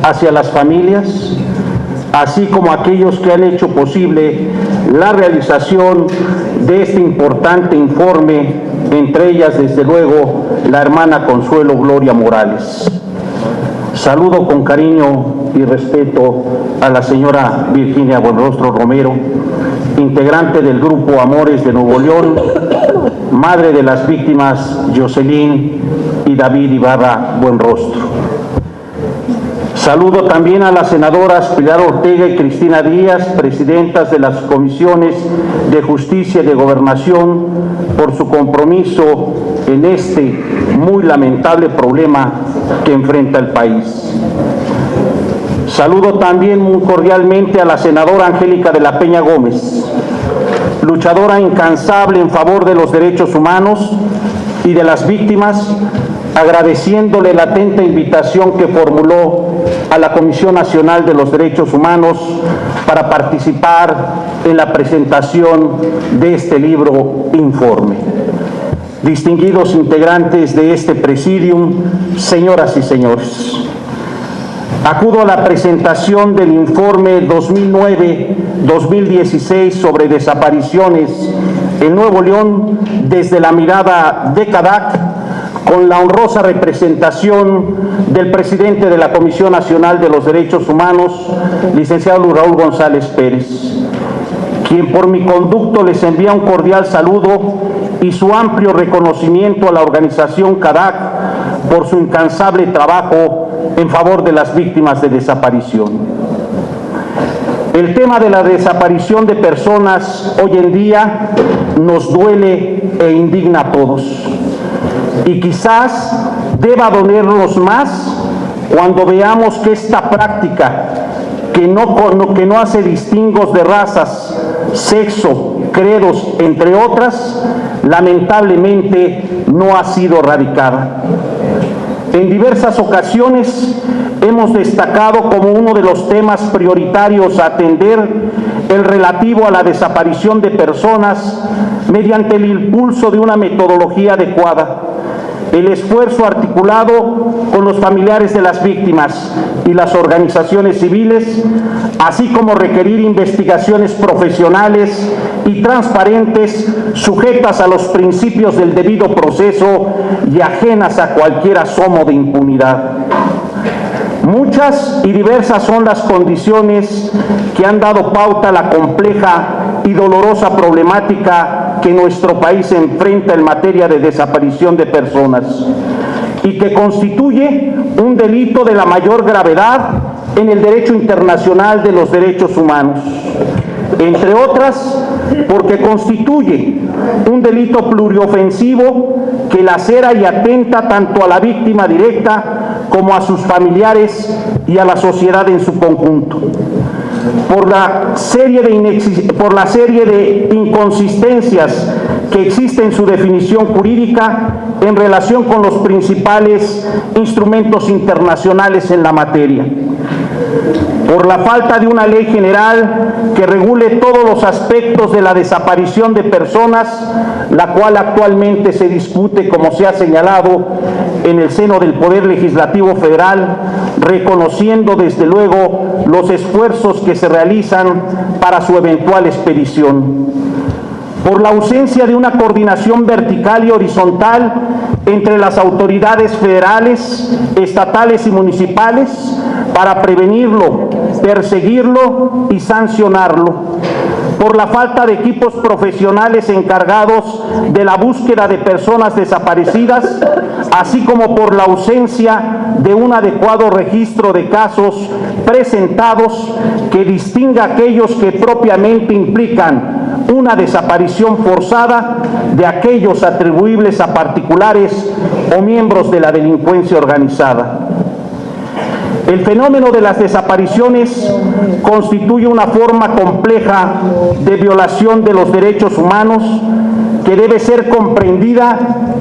hacia las familias, así como aquellos que han hecho posible la realización de este importante informe, entre ellas, desde luego, la hermana Consuelo Gloria Morales. Saludo con cariño y respeto a la señora Virginia Buenrostro Romero, integrante del Grupo Amores de Nuevo León, madre de las víctimas Jocelyn y David Ibarra Buenrostro. Saludo también a las senadoras Pilar Ortega y Cristina Díaz, presidentas de las comisiones de Justicia y de Gobernación, por su compromiso en este muy lamentable problema que enfrenta el país. Saludo también muy cordialmente a la senadora Angélica de la Peña Gómez, luchadora incansable en favor de los derechos humanos y de las víctimas, agradeciéndole la atenta invitación que formuló a la Comisión Nacional de los Derechos Humanos para participar en la presentación de este libro informe. Distinguidos integrantes de este presidium, señoras y señores, acudo a la presentación del informe 2009-2016 sobre desapariciones en Nuevo León desde la mirada de CADAC, con la honrosa representación del presidente de la Comisión Nacional de los Derechos Humanos, licenciado Luis Raúl González Pérez, quien por mi conducto les envía un cordial saludo y su amplio reconocimiento a la organización CADAC por su incansable trabajo en favor de las víctimas de desaparición. El tema de la desaparición de personas hoy en día nos duele e indigna a todos. Y quizás deba dolernos más cuando veamos que esta práctica, que no hace distingos de razas, sexo, credos, entre otras, lamentablemente no ha sido erradicada. En diversas ocasiones hemos destacado como uno de los temas prioritarios a atender el relativo a la desaparición de personas mediante el impulso de una metodología adecuada el esfuerzo articulado con los familiares de las víctimas y las organizaciones civiles, así como requerir investigaciones profesionales y transparentes, sujetas a los principios del debido proceso y ajenas a cualquier asomo de impunidad. Muchas y diversas son las condiciones que han dado pauta a la compleja y dolorosa problemática que nuestro país enfrenta en materia de desaparición de personas y que constituye un delito de la mayor gravedad en el derecho internacional de los derechos humanos, entre otras porque constituye un delito pluriofensivo que lacera y atenta tanto a la víctima directa como a sus familiares y a la sociedad en su conjunto. Por la serie de inconsistencias que existe en su definición jurídica en relación con los principales instrumentos internacionales en la materia. Por la falta de una ley general que regule todos los aspectos de la desaparición de personas, la cual actualmente se discute, como se ha señalado, en el seno del Poder Legislativo Federal, reconociendo desde luego los esfuerzos que se realizan para su eventual expedición. Por la ausencia de una coordinación vertical y horizontal entre las autoridades federales, estatales y municipales para prevenirlo, perseguirlo y sancionarlo. Por la falta de equipos profesionales encargados de la búsqueda de personas desaparecidas, así como por la ausencia de un adecuado registro de casos presentados que distinga aquellos que propiamente implican una desaparición forzada de aquellos atribuibles a particulares o miembros de la delincuencia organizada. El fenómeno de las desapariciones constituye una forma compleja de violación de los derechos humanos que debe ser comprendida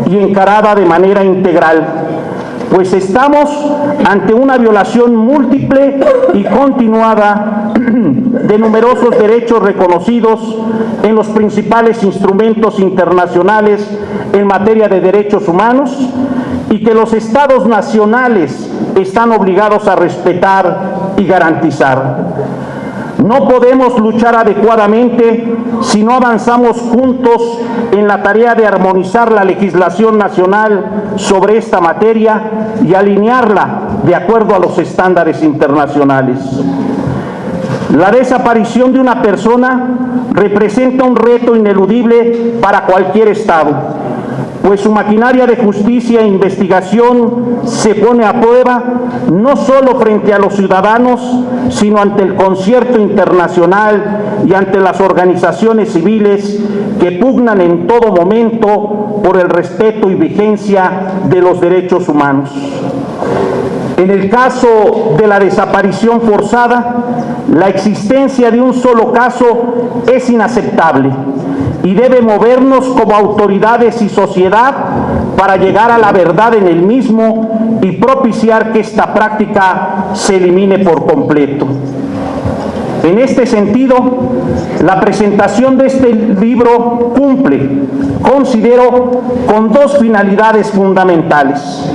y encarada de manera integral, pues estamos ante una violación múltiple y continuada de numerosos derechos reconocidos en los principales instrumentos internacionales en materia de derechos humanos y que los estados nacionales están obligados a respetar y garantizar. No podemos luchar adecuadamente si no avanzamos juntos en la tarea de armonizar la legislación nacional sobre esta materia y alinearla de acuerdo a los estándares internacionales. La desaparición de una persona representa un reto ineludible para cualquier Estado, pues su maquinaria de justicia e investigación se pone a prueba no solo frente a los ciudadanos, sino ante el concierto internacional y ante las organizaciones civiles que pugnan en todo momento por el respeto y vigencia de los derechos humanos. En el caso de la desaparición forzada, la existencia de un solo caso es inaceptable y debe movernos como autoridades y sociedad para llegar a la verdad en el mismo y propiciar que esta práctica se elimine por completo. En este sentido, la presentación de este libro cumple, considero, con dos finalidades fundamentales.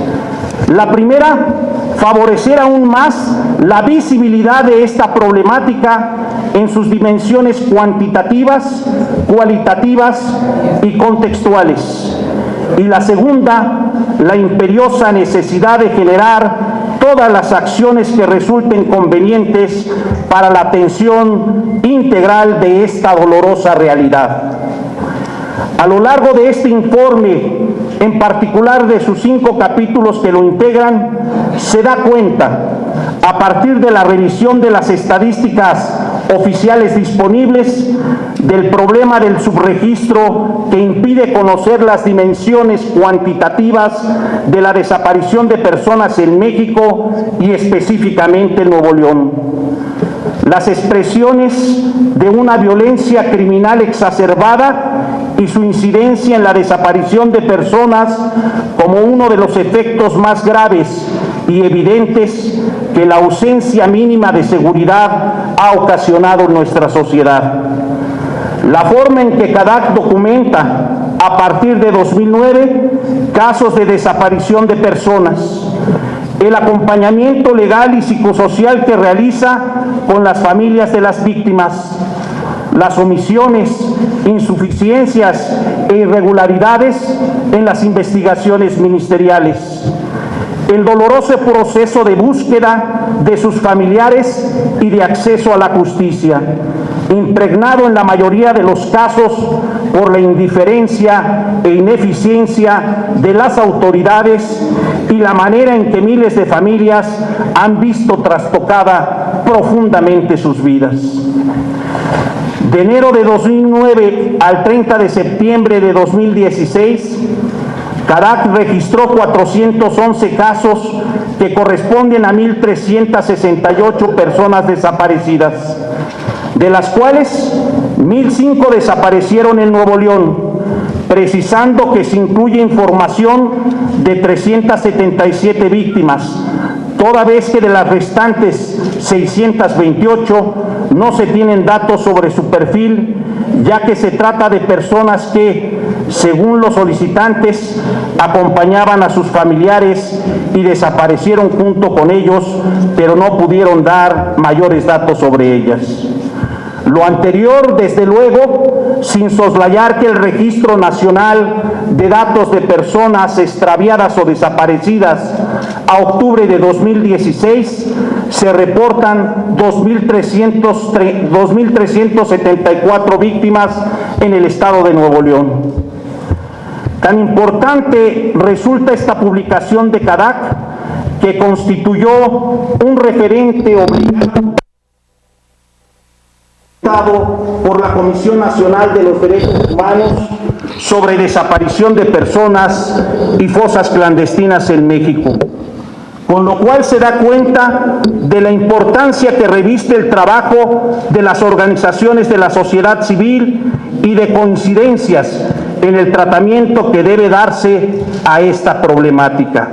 La primera, favorecer aún más la visibilidad de esta problemática en sus dimensiones cuantitativas, cualitativas y contextuales. Y la segunda, la imperiosa necesidad de generar todas las acciones que resulten convenientes para la atención integral de esta dolorosa realidad. A lo largo de este informe, en particular de sus 5 capítulos que lo integran, se da cuenta, a partir de la revisión de las estadísticas oficiales disponibles, del problema del subregistro que impide conocer las dimensiones cuantitativas de la desaparición de personas en México y específicamente en Nuevo León. Las expresiones de una violencia criminal exacerbada y su incidencia en la desaparición de personas como uno de los efectos más graves y evidentes que la ausencia mínima de seguridad ha ocasionado en nuestra sociedad. La forma en que CADAC documenta, a partir de 2009, casos de desaparición de personas, el acompañamiento legal y psicosocial que realiza con las familias de las víctimas, las omisiones, insuficiencias e irregularidades en las investigaciones ministeriales, el doloroso proceso de búsqueda de sus familiares y de acceso a la justicia, impregnado en la mayoría de los casos por la indiferencia e ineficiencia de las autoridades y la manera en que miles de familias han visto trastocada profundamente sus vidas. De enero de 2009 al 30 de septiembre de 2016, CADAC registró 411 casos que corresponden a 1.368 personas desaparecidas, de las cuales 1.005 desaparecieron en Nuevo León, precisando que se incluye información de 377 víctimas, toda vez que de las restantes 628 no se tienen datos sobre su perfil, ya que se trata de personas que, según los solicitantes, acompañaban a sus familiares y desaparecieron junto con ellos, pero no pudieron dar mayores datos sobre ellas. Lo anterior, desde luego, sin soslayar que el Registro Nacional de Datos de Personas Extraviadas o Desaparecidas a octubre de 2016 se reportan 2.374 víctimas en el estado de Nuevo León. Tan importante resulta esta publicación de CADAC que constituyó un referente obligado por la Comisión Nacional de los Derechos Humanos sobre desaparición de personas y fosas clandestinas en México, con lo cual se da cuenta de la importancia que reviste el trabajo de las organizaciones de la sociedad civil y de coincidencias en el tratamiento que debe darse a esta problemática.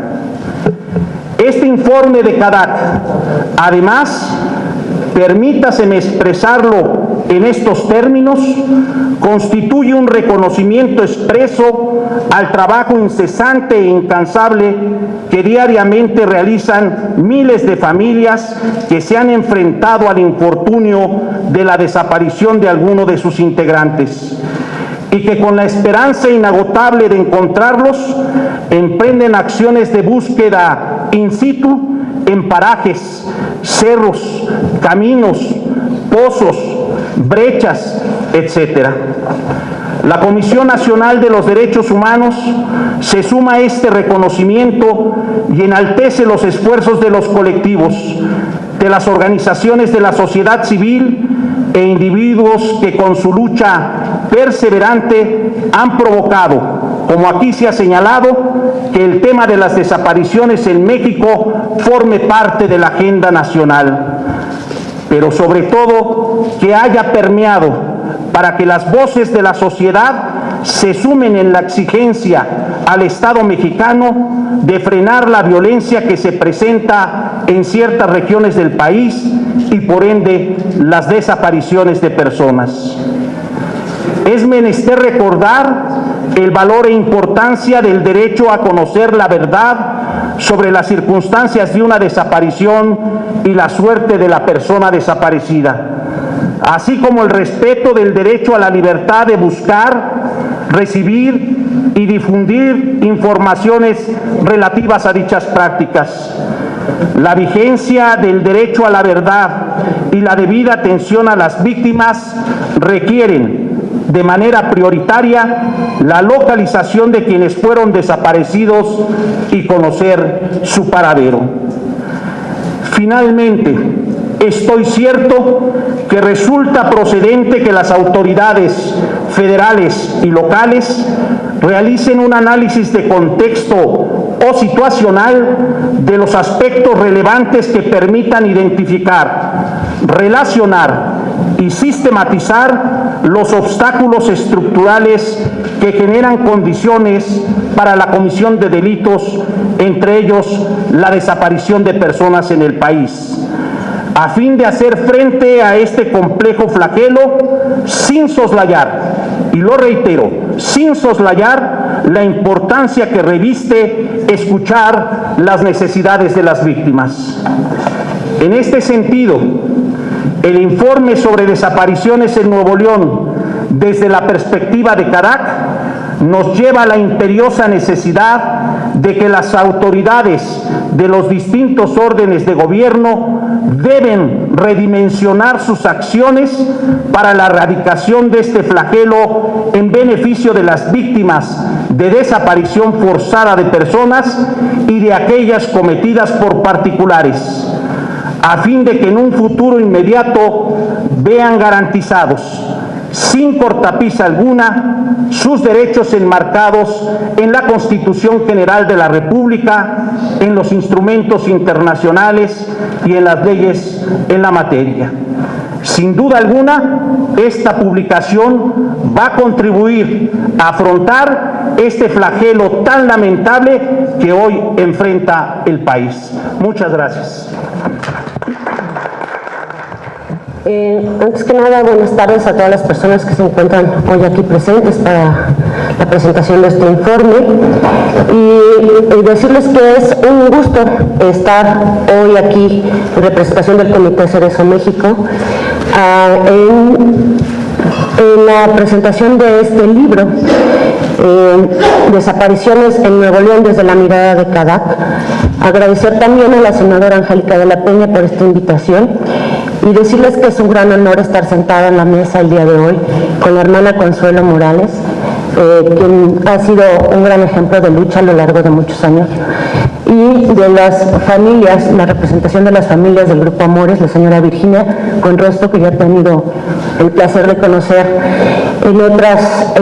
Este informe de CADAC, además, permítaseme expresarlo en estos términos, constituye un reconocimiento expreso al trabajo incesante e incansable que diariamente realizan miles de familias que se han enfrentado al infortunio de la desaparición de alguno de sus integrantes y que con la esperanza inagotable de encontrarlos emprenden acciones de búsqueda in situ en parajes, cerros, caminos, pozos, brechas, etc. La Comisión Nacional de los Derechos Humanos se suma a este reconocimiento y enaltece los esfuerzos de los colectivos, de las organizaciones de la sociedad civil e individuos que con su lucha perseverante han provocado, como aquí se ha señalado, que el tema de las desapariciones en México forme parte de la agenda nacional, pero sobre todo que haya permeado para que las voces de la sociedad se sumen en la exigencia al Estado mexicano de frenar la violencia que se presenta en ciertas regiones del país y por ende las desapariciones de personas. Es menester recordar el valor e importancia del derecho a conocer la verdad sobre las circunstancias de una desaparición y la suerte de la persona desaparecida, así como el respeto del derecho a la libertad de buscar, recibir y difundir informaciones relativas a dichas prácticas. La vigencia del derecho a la verdad y la debida atención a las víctimas requieren de manera prioritaria la localización de quienes fueron desaparecidos y conocer su paradero. Finalmente, estoy cierto que resulta procedente que las autoridades federales y locales realicen un análisis de contexto o situacional de los aspectos relevantes que permitan identificar, relacionar y sistematizar los obstáculos estructurales que generan condiciones para la comisión de delitos, entre ellos la desaparición de personas en el país, a fin de hacer frente a este complejo flagelo sin soslayar, y lo reitero, sin soslayar la importancia que reviste escuchar las necesidades de las víctimas. En este sentido, el informe sobre desapariciones en Nuevo León desde la perspectiva de CADAC nos lleva a la imperiosa necesidad de que las autoridades de los distintos órdenes de gobierno deben redimensionar sus acciones para la erradicación de este flagelo en beneficio de las víctimas de desaparición forzada de personas y de aquellas cometidas por particulares, a fin de que en un futuro inmediato vean garantizados, sin cortapisa alguna, sus derechos enmarcados en la Constitución General de la República, en los instrumentos internacionales y en las leyes en la materia. Sin duda alguna, esta publicación va a contribuir a afrontar este flagelo tan lamentable que hoy enfrenta el país. Muchas gracias. Antes que nada, buenas tardes a todas las personas que se encuentran hoy aquí presentes para la presentación de este informe y decirles que es un gusto estar hoy aquí en representación del Comité Cerezo México en la presentación de este libro, Desapariciones en Nuevo León desde la mirada de CADAC. Agradecer también a la senadora Angélica de la Peña por esta invitación y decirles que es un gran honor estar sentada en la mesa el día de hoy con la hermana Consuelo Morales, quien ha sido un gran ejemplo de lucha a lo largo de muchos años, y de las familias, la representación de las familias del Grupo Amores, la señora Virginia Conrosto, que ya he tenido el placer de conocer en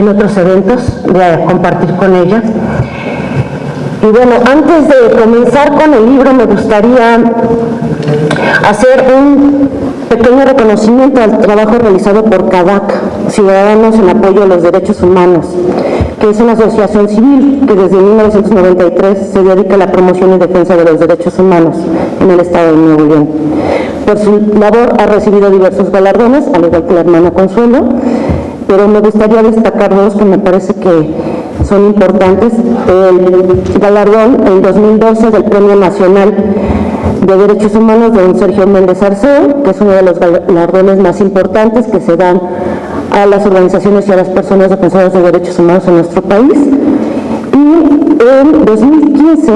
otros eventos, de compartir con ella. Y bueno, antes de comenzar con el libro, me gustaría hacer un pequeño reconocimiento al trabajo realizado por CADAC, Ciudadanos en Apoyo a los Derechos Humanos, que es una asociación civil que desde 1993 se dedica a la promoción y defensa de los derechos humanos en el estado de Nuevo León. Por su labor ha recibido diversos galardones, al igual que la hermana Consuelo, pero me gustaría destacar dos que me parece que son importantes. El galardón en 2012 del Premio Nacional de Derechos Humanos de don Sergio Méndez Arceo, que es uno de los galardones más importantes que se dan a las organizaciones y a las personas defensoras de derechos humanos en nuestro país. Y en 2015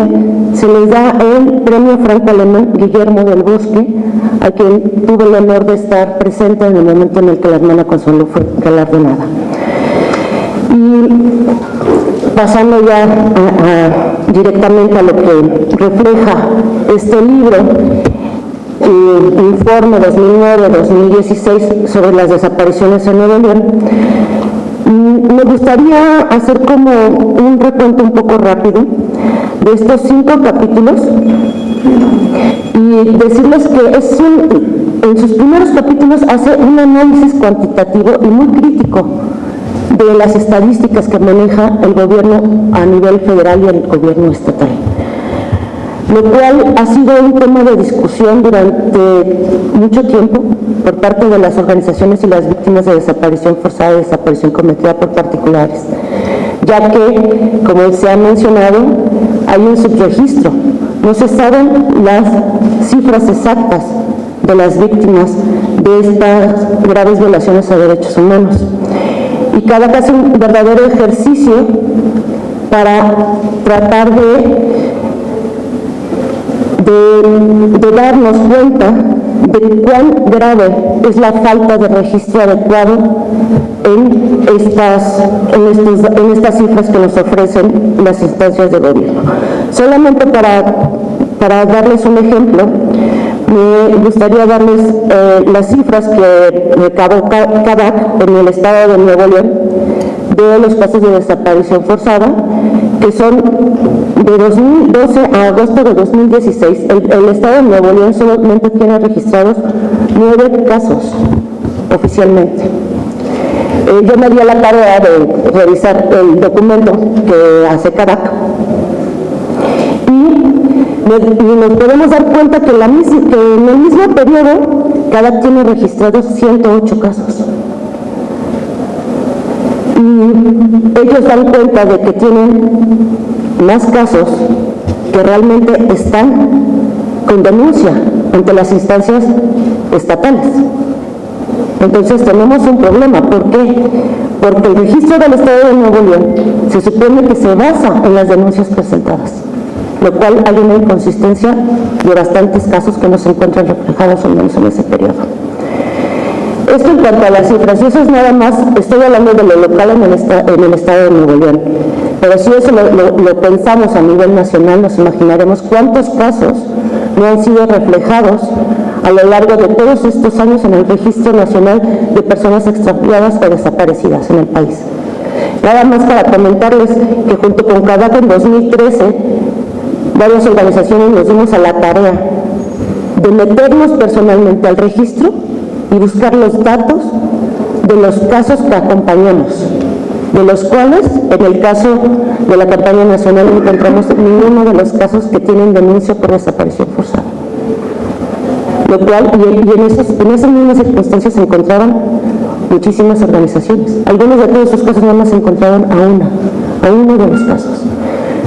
se les da el Premio Franco Alemán Guillermo del Bosque, a quien tuve el honor de estar presente en el momento en el que la hermana Consuelo fue galardonada. Y pasando ya directamente a lo que refleja este libro, informe 2009-2016 sobre las desapariciones en Nuevo León, me gustaría hacer como un recuento un poco rápido de estos 5 capítulos y decirles que en sus primeros capítulos hace un análisis cuantitativo y muy crítico de las estadísticas que maneja el gobierno a nivel federal y el gobierno estatal, lo cual ha sido un tema de discusión durante mucho tiempo por parte de las organizaciones y las víctimas de desaparición forzada y desaparición cometida por particulares, ya que, como se ha mencionado, hay un subregistro. No se saben las cifras exactas de las víctimas de estas graves violaciones a derechos humanos. Y cada caso es un verdadero ejercicio para tratar de darnos cuenta de cuán grave es la falta de registro adecuado en estas cifras que nos ofrecen las instancias de gobierno. Solamente para darles un ejemplo, me gustaría darles las cifras que recabó CADAC en el estado de Nuevo León de los casos de desaparición forzada, que son de 2012 a agosto de 2016. El estado de Nuevo León solamente tiene registrados 9 casos oficialmente. Yo me di a la tarea de revisar el documento que hace CADAC y nos podemos dar cuenta que en el mismo periodo CADAC tiene registrados 108 casos. y ellos dan cuenta de que tienen más casos que realmente están con denuncia ante las instancias estatales. Entonces tenemos un problema. ¿Por qué? Porque el registro del Estado de Nuevo León se supone que se basa en las denuncias presentadas, lo cual hay una inconsistencia de bastantes casos que no se encuentran reflejados al menos en ese periodo. Esto en cuanto a las cifras, y eso es nada más, estoy hablando de lo local en el Estado de Nuevo León, pero si eso lo pensamos a nivel nacional, nos imaginaremos cuántos casos no han sido reflejados a lo largo de todos estos años en el Registro Nacional de Personas Extraviadas o Desaparecidas en el país. Nada más para comentarles que junto con CADAC en 2013, varias organizaciones nos dimos a la tarea de meternos personalmente al registro y buscar los datos de los casos que acompañamos, de los cuales, en el caso de la campaña nacional, no encontramos ninguno de los casos que tienen denuncia por desaparición forzada. Lo cual, y en esas mismas circunstancias se encontraban muchísimas organizaciones. Algunos de todos esos casos nada más se encontraron a uno de los casos.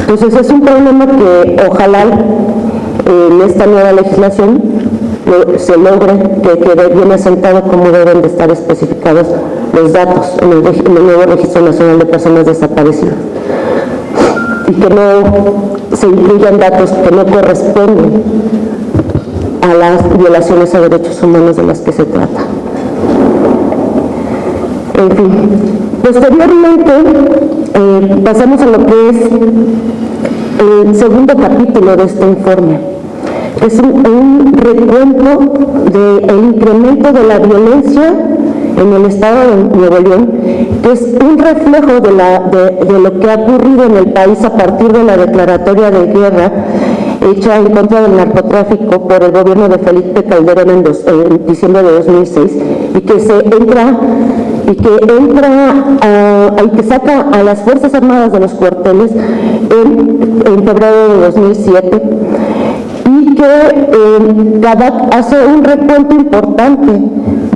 Entonces es un problema que ojalá en esta nueva legislación se logre que quede bien asentado cómo deben de estar especificados los datos en el nuevo Registro Nacional de Personas Desaparecidas y que no se incluyan datos que no corresponden a las violaciones a derechos humanos de las que se trata. En fin, posteriormente pasamos a lo que es el segundo capítulo de este informe. Es un recuento del incremento de la violencia en el Estado de Nuevo León, que es un reflejo de lo que ha ocurrido en el país a partir de la declaratoria de guerra hecha en contra del narcotráfico por el gobierno de Felipe Calderón en diciembre de 2006 y que saca a las Fuerzas Armadas de los cuarteles en febrero de 2007 y que CADAC hace un recuento importante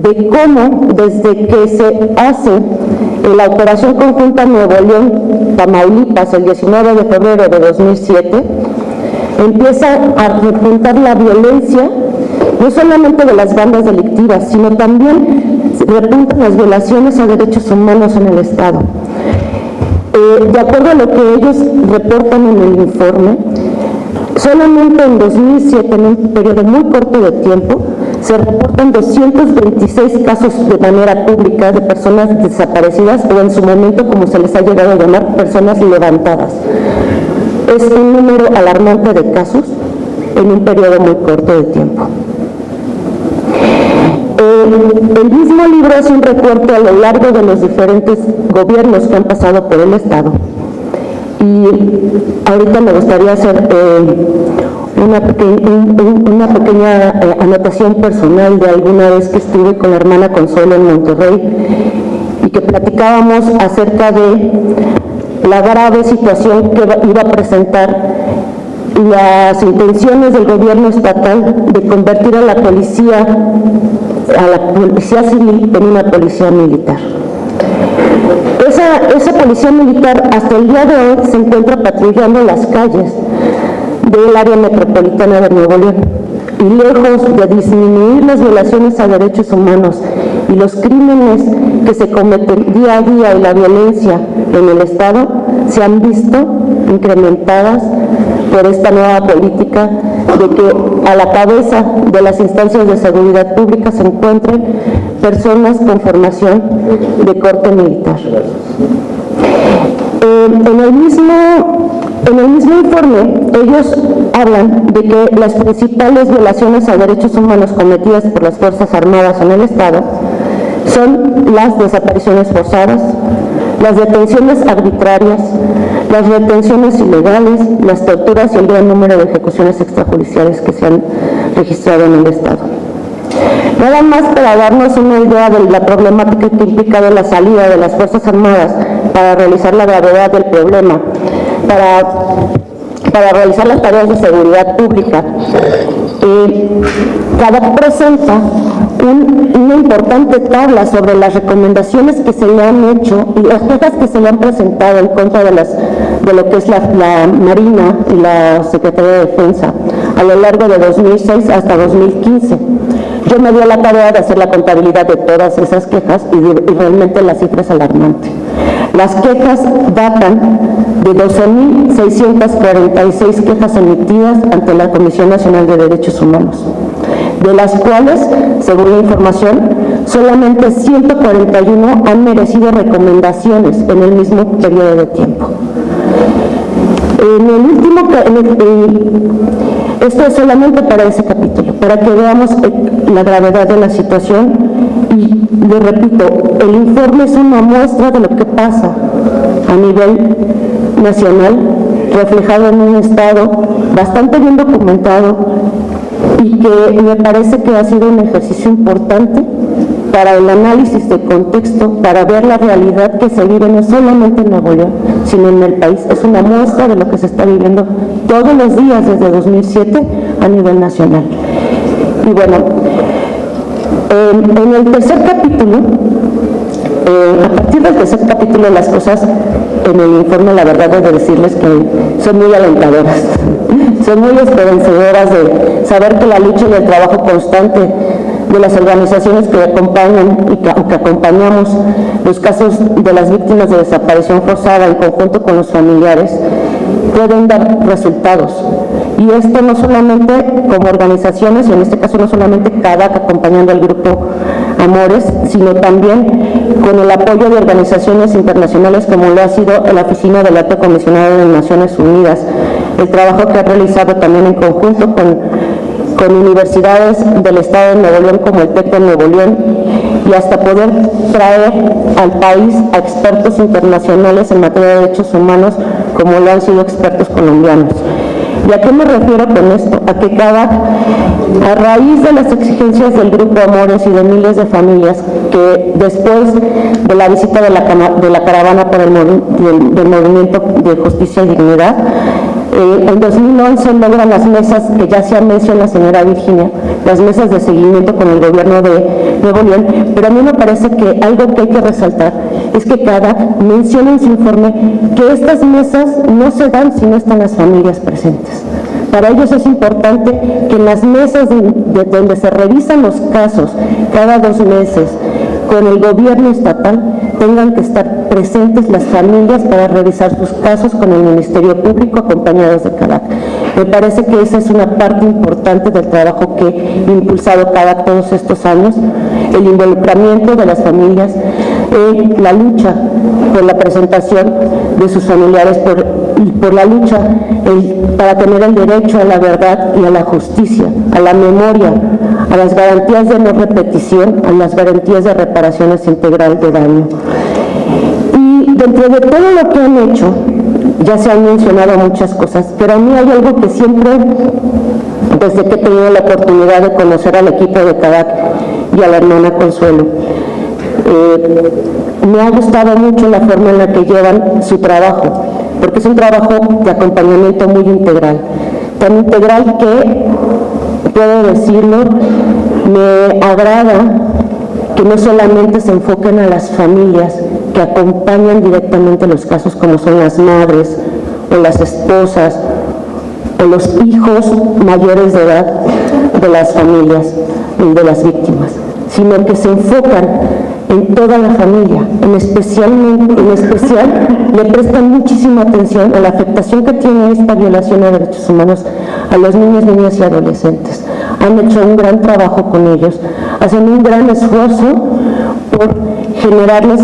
de cómo desde que se hace la Operación Conjunta Nuevo León, Tamaulipas, el 19 de febrero de 2007, empieza a repuntar la violencia, no solamente de las bandas delictivas, sino también repuntan las violaciones a derechos humanos en el Estado. De acuerdo a lo que ellos reportan en el informe, solamente en 2007, en un periodo muy corto de tiempo, se reportan 226 casos de manera pública de personas desaparecidas o en su momento, como se les ha llegado a llamar, personas levantadas. Es un número alarmante de casos en un periodo muy corto de tiempo. El mismo libro hace un recorte a lo largo de los diferentes gobiernos que han pasado por el Estado. Y ahorita me gustaría hacer una pequeña anotación personal de alguna vez que estuve con la hermana Consuelo en Monterrey y que platicábamos acerca de la grave situación que iba a presentar las intenciones del gobierno estatal de convertir a la policía civil en una policía militar. Esa policía militar hasta el día de hoy se encuentra patrullando las calles del área metropolitana de Nuevo León y lejos de disminuir las violaciones a derechos humanos y los crímenes que se cometen día a día y la violencia en el Estado se han visto incrementadas por esta nueva política de que a la cabeza de las instancias de seguridad pública se encuentren personas con formación de corte militar. En el mismo informe, ellos hablan de que las principales violaciones a derechos humanos cometidas por las Fuerzas Armadas en el Estado son las desapariciones forzadas, las detenciones arbitrarias, las retenciones ilegales, las torturas y el gran número de ejecuciones extrajudiciales que se han registrado en el Estado. Nada más para darnos una idea de la problemática que ha implicado la salida de las Fuerzas Armadas para realizar la gravedad del problema, para realizar las tareas de seguridad pública. CADAC presenta una importante tabla sobre las recomendaciones que se le han hecho y las quejas que se le han presentado en contra de lo que es la Marina y la Secretaría de Defensa a lo largo de 2006 hasta 2015. Yo me di a la tarea de hacer la contabilidad de todas esas quejas y realmente la cifra es alarmante. Las quejas datan de 12.646 quejas emitidas ante la Comisión Nacional de Derechos Humanos, de las cuales, según la información, solamente 141 han merecido recomendaciones en el mismo periodo de tiempo. Esto es solamente para ese capítulo, para que veamos la gravedad de la situación y, le repito, el informe es una muestra de lo que pasa a nivel nacional, reflejado en un estado bastante bien documentado y que me parece que ha sido un ejercicio importante para el análisis de contexto, para ver la realidad que se vive no solamente en Nuevo León, sino en el país. Es una muestra de lo que se está viviendo todos los días desde 2007 a nivel nacional. Y bueno, en el tercer capítulo, a partir del tercer capítulo, las cosas en el informe, la verdad es de decirles que son muy alentadoras, son muy esperanzadoras de saber que la lucha y el trabajo constante de las organizaciones que acompañan y que acompañamos los casos de las víctimas de desaparición forzada en conjunto con los familiares pueden dar resultados. Y esto no solamente como organizaciones, y en este caso no solamente CADAC acompañando al grupo Amores, sino también con el apoyo de organizaciones internacionales como lo ha sido la Oficina del Alto Comisionado de Naciones Unidas, el trabajo que ha realizado también en conjunto con universidades del estado de Nuevo León como el TEC de Nuevo León, y hasta poder traer al país a expertos internacionales en materia de derechos humanos como lo han sido expertos colombianos. ¿Y a qué me refiero con esto? A que a raíz de las exigencias del Grupo Amores y de miles de familias que después de la visita de la caravana por del Movimiento de Justicia y Dignidad, en 2011 logran las mesas que ya se han mencionado la señora Virginia, las mesas de seguimiento con el gobierno de Nuevo León, pero a mí me parece que algo que hay que resaltar es que CADAC menciona en su informe que estas mesas no se dan si no están las familias presentes. Para ellos es importante que en las mesas donde se revisan los casos cada 2 meses con el gobierno estatal tengan que estar presentes las familias para revisar sus casos con el Ministerio Público acompañados de CADAC. Me parece que esa es una parte importante del trabajo que ha impulsado CADAC todos estos años, el involucramiento de las familias, la lucha por la presentación de sus familiares, por la lucha para tener el derecho a la verdad y a la justicia, a la memoria, a las garantías de no repetición, a las garantías de reparaciones integral de daño. Y dentro de todo lo que han hecho, ya se han mencionado muchas cosas, pero a mí hay algo que siempre, desde que he tenido la oportunidad de conocer al equipo de CADAC y a la hermana Consuelo, me ha gustado mucho la forma en la que llevan su trabajo, porque es un trabajo de acompañamiento muy integral, tan integral que, puedo decirlo, me agrada que no solamente se enfoquen a las familias que acompañan directamente los casos, como son las madres o las esposas o los hijos mayores de edad de las familias y de las víctimas, sino que se enfocan en toda la familia, en especial le prestan muchísima atención a la afectación que tiene esta violación a derechos humanos a los niños, niñas y adolescentes. Han hecho un gran trabajo con ellos, hacen un gran esfuerzo por generarles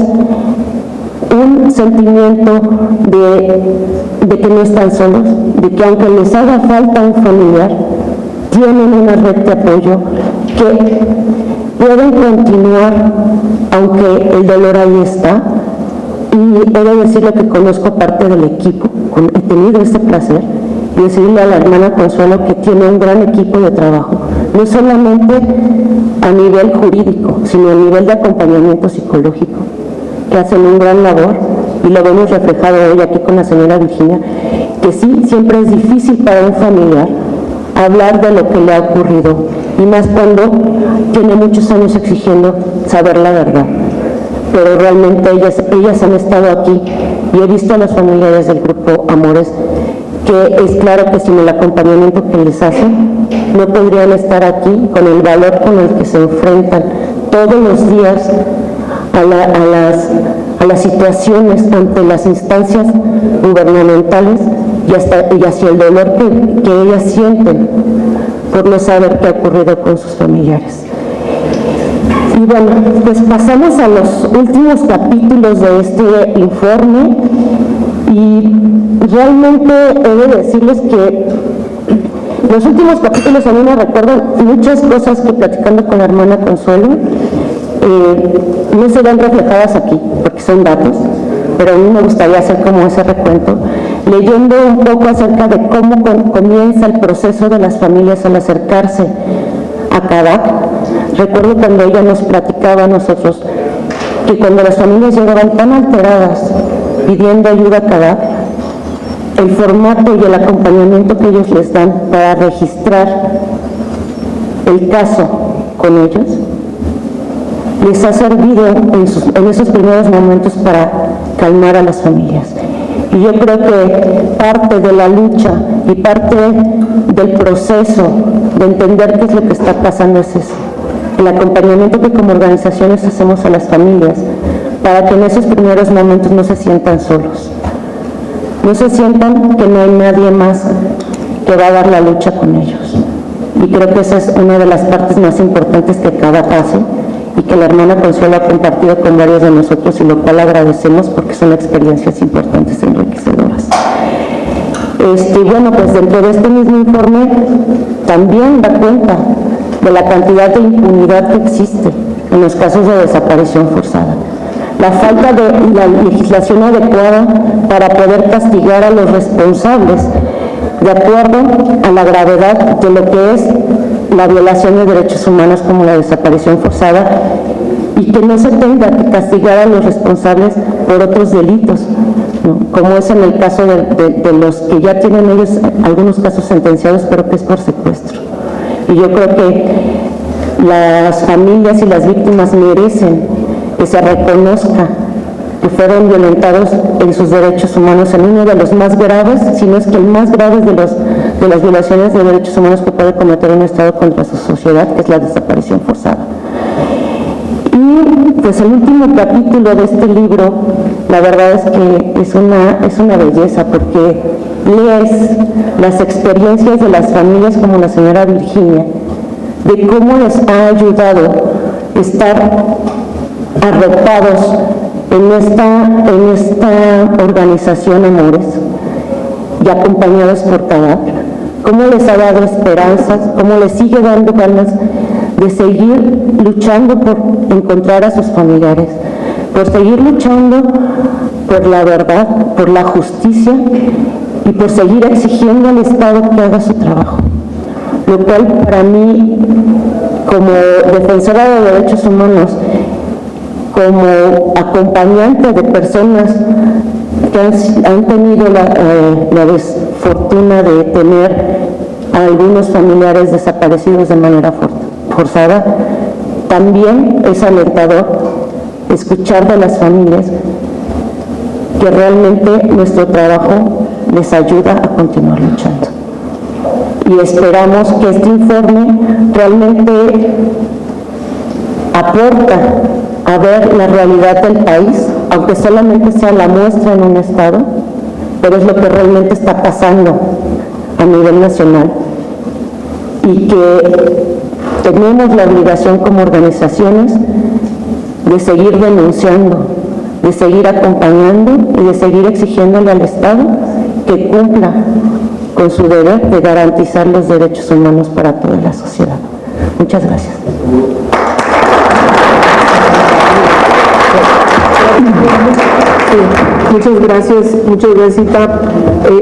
un sentimiento de que no están solos, de que aunque les haga falta un familiar, tienen una red de apoyo que pueden continuar aunque el dolor ahí está. Y he de decirle que conozco parte del equipo, he tenido ese placer, y decirle a la hermana Consuelo que tiene un gran equipo de trabajo, no solamente a nivel jurídico, sino a nivel de acompañamiento psicológico, que hacen un gran labor, y lo vemos reflejado hoy aquí con la señora Virginia, que sí, siempre es difícil para un familiar hablar de lo que le ha ocurrido y más cuando tiene muchos años exigiendo saber la verdad. Pero realmente ellas han estado aquí y he visto a los familiares del grupo Amores que es claro que sin el acompañamiento que les hacen no podrían estar aquí con el valor con el que se enfrentan todos los días a las situaciones ante las instancias gubernamentales y hacia el dolor que ellas sienten por no saber qué ha ocurrido con sus familiares. Y bueno, pues pasamos a los últimos capítulos de este informe y realmente he de decirles que los últimos capítulos a mí me recuerdan muchas cosas que platicando con la hermana Consuelo no se ven reflejadas aquí, porque son datos, pero a mí me gustaría hacer como ese recuento, leyendo un poco acerca de cómo comienza el proceso de las familias al acercarse a CADAC. Recuerdo cuando ella nos platicaba a nosotros que cuando las familias llegaban tan alteradas pidiendo ayuda a CADAC, el formato y el acompañamiento que ellos les dan para registrar el caso con ellos les ha servido en esos primeros momentos para calmar a las familias. Y yo creo que parte de la lucha y parte del proceso de entender qué es lo que está pasando es eso, el acompañamiento que como organizaciones hacemos a las familias para que en esos primeros momentos no se sientan solos, no se sientan que no hay nadie más que va a dar la lucha con ellos. Y creo que esa es una de las partes más importantes que cada hace y que la hermana Consuelo ha compartido con varios de nosotros, y lo cual agradecemos porque son experiencias importantes e enriquecedoras. Bueno, pues dentro de este mismo informe también da cuenta de la cantidad de impunidad que existe en los casos de desaparición forzada, la falta de la legislación adecuada para poder castigar a los responsables de acuerdo a la gravedad de lo que es la violación de derechos humanos como la desaparición forzada, y que no se tenga que castigar a los responsables por otros delitos, ¿no? Como es en el caso de los que ya tienen ellos algunos casos sentenciados, pero que es por secuestro. Y yo creo que las familias y las víctimas merecen que se reconozca que fueron violentados en sus derechos humanos en uno de los más graves, si no es que el más grave de las violaciones de derechos humanos que puede cometer un Estado contra su sociedad, que es la desaparición forzada. Y pues el último capítulo de este libro, la verdad es que es una belleza, porque lees las experiencias de las familias como la señora Virginia, de cómo les ha ayudado estar arropados en esta organización Amores y acompañados por CADAC, cómo les ha dado esperanzas, cómo les sigue dando ganas de seguir luchando por encontrar a sus familiares, por seguir luchando por la verdad, por la justicia y por seguir exigiendo al Estado que haga su trabajo. Lo cual para mí, como defensora de derechos humanos, como acompañante de personas que han tenido la desfortuna de tener a algunos familiares desaparecidos de manera forzada, también es alentador escuchar de las familias que realmente nuestro trabajo les ayuda a continuar luchando. Y esperamos que este informe realmente aporta a ver la realidad del país, aunque solamente sea la muestra en un estado, pero es lo que realmente está pasando a nivel nacional, y que tenemos la obligación como organizaciones de seguir denunciando, de seguir acompañando y de seguir exigiéndole al Estado que cumpla con su deber de garantizar los derechos humanos para toda la sociedad. Muchas gracias. Sí, muchas gracias, Ita.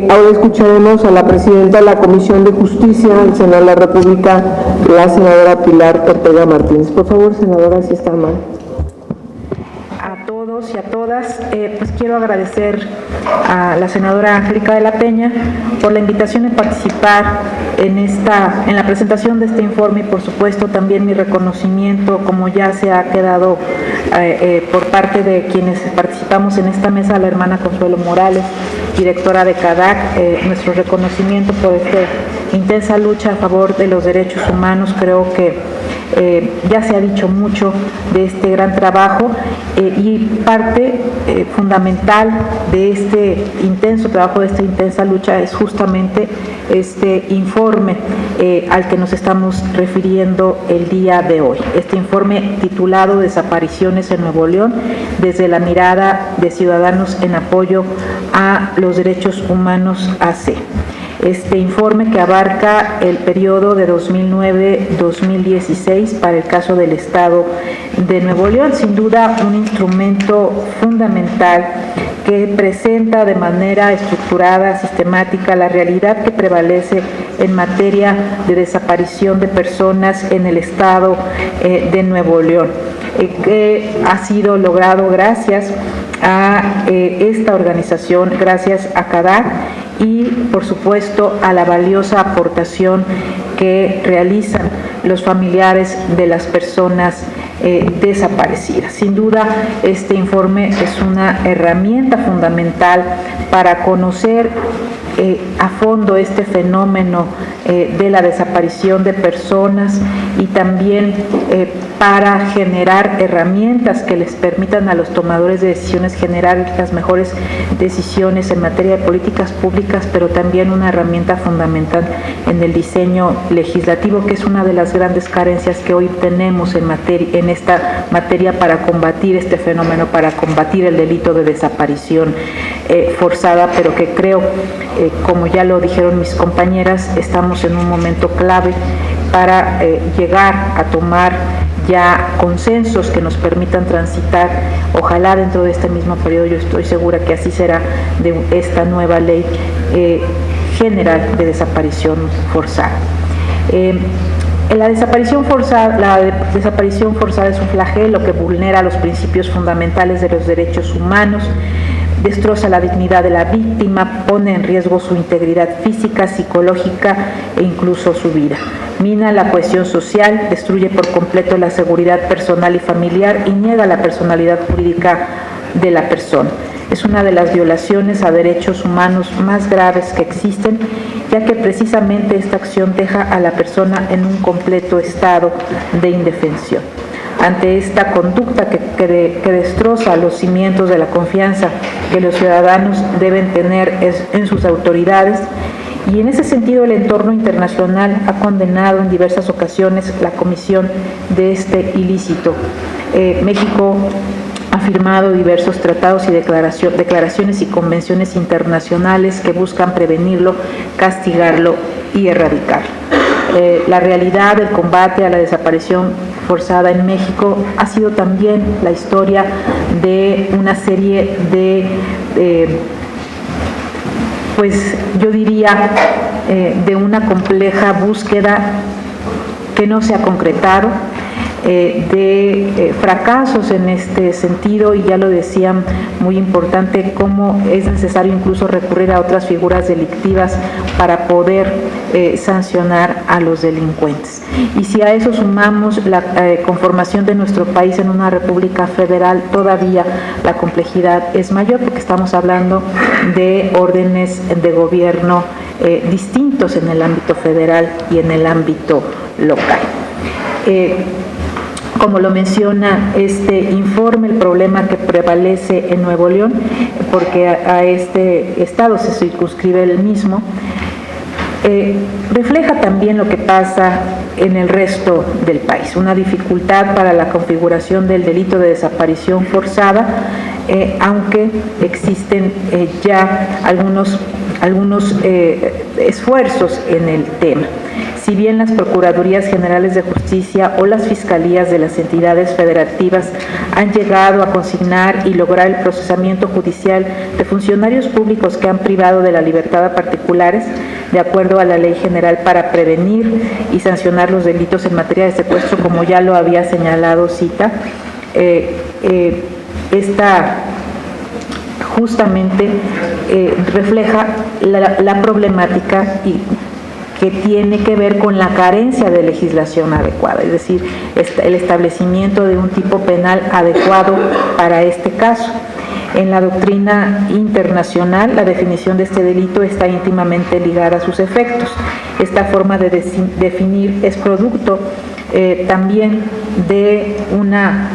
Ahora escucharemos a la presidenta de la Comisión de Justicia del Senado de la República, la senadora Pilar Ortega Martínez. Por favor, senadora, si está mal. A todos y a todas, pues quiero agradecer a la senadora Angélica de la Peña por la invitación a participar en la presentación de este informe y por supuesto también mi reconocimiento, como ya se ha quedado por parte de quienes participamos en esta mesa, a la hermana Consuelo Morales, directora de CADAC, nuestro reconocimiento por esta intensa lucha a favor de los derechos humanos. Creo que ya se ha dicho mucho de este gran trabajo y parte fundamental de este intenso trabajo, de esta intensa lucha, es justamente este informe al que nos estamos refiriendo el día de hoy. Este informe titulado Desapariciones en Nuevo León, desde la mirada de ciudadanos en apoyo a los derechos humanos AC. Este informe, que abarca el periodo de 2009-2016 para el caso del Estado de Nuevo León, sin duda un instrumento fundamental que presenta de manera estructurada, sistemática, la realidad que prevalece en materia de desaparición de personas en el Estado de Nuevo León, que ha sido logrado gracias a esta organización, gracias a CADAC, y por supuesto a la valiosa aportación que realizan los familiares de las personas desaparecidas. Sin duda, este informe es una herramienta fundamental para conocer a fondo este fenómeno de la desaparición de personas y también para generar herramientas que les permitan a los tomadores de decisiones generar las mejores decisiones en materia de políticas públicas, pero también una herramienta fundamental en el diseño legislativo, que es una de las grandes carencias que hoy tenemos en esta materia para combatir este fenómeno, para combatir el delito de desaparición forzada, pero que creo, como ya lo dijeron mis compañeras, estamos en un momento clave para llegar a tomar ya consensos que nos permitan transitar, ojalá dentro de este mismo periodo, yo estoy segura que así será, de esta nueva ley general de desaparición forzada. La desaparición forzada es un flagelo que vulnera los principios fundamentales de los derechos humanos, destroza la dignidad de la víctima, pone en riesgo su integridad física, psicológica e incluso su vida. Mina la cohesión social, destruye por completo la seguridad personal y familiar y niega la personalidad jurídica de la persona. Es una de las violaciones a derechos humanos más graves que existen, ya que precisamente esta acción deja a la persona en un completo estado de indefensión. Ante esta conducta que destroza los cimientos de la confianza que los ciudadanos deben tener en sus autoridades, y en ese sentido el entorno internacional ha condenado en diversas ocasiones la comisión de este ilícito. México ha firmado diversos tratados y declaraciones y convenciones internacionales que buscan prevenirlo, castigarlo y erradicarlo. La realidad del combate a la desaparición forzada en México ha sido también la historia de una serie de pues yo diría de una compleja búsqueda que no se ha concretado, de fracasos en este sentido, y ya lo decían, muy importante, cómo es necesario incluso recurrir a otras figuras delictivas para poder sancionar a los delincuentes. Y si a eso sumamos la conformación de nuestro país en una república federal, todavía la complejidad es mayor, porque estamos hablando de órdenes de gobierno distintos en el ámbito federal y en el ámbito local. Como lo menciona este informe, el problema que prevalece en Nuevo León, porque a este estado se circunscribe el mismo, refleja también lo que pasa en el resto del país, una dificultad para la configuración del delito de desaparición forzada, aunque existen ya algunos esfuerzos en el tema. Si bien las Procuradurías Generales de Justicia o las Fiscalías de las entidades federativas han llegado a consignar y lograr el procesamiento judicial de funcionarios públicos que han privado de la libertad a particulares, de acuerdo a la Ley General para prevenir y sancionar los delitos en materia de secuestro, como ya lo había señalado Cita, esta justamente refleja la problemática que tiene que ver con la carencia de legislación adecuada, es decir, el establecimiento de un tipo penal adecuado para este caso. En la doctrina internacional, la definición de este delito está íntimamente ligada a sus efectos. Esta forma de definir es producto también de una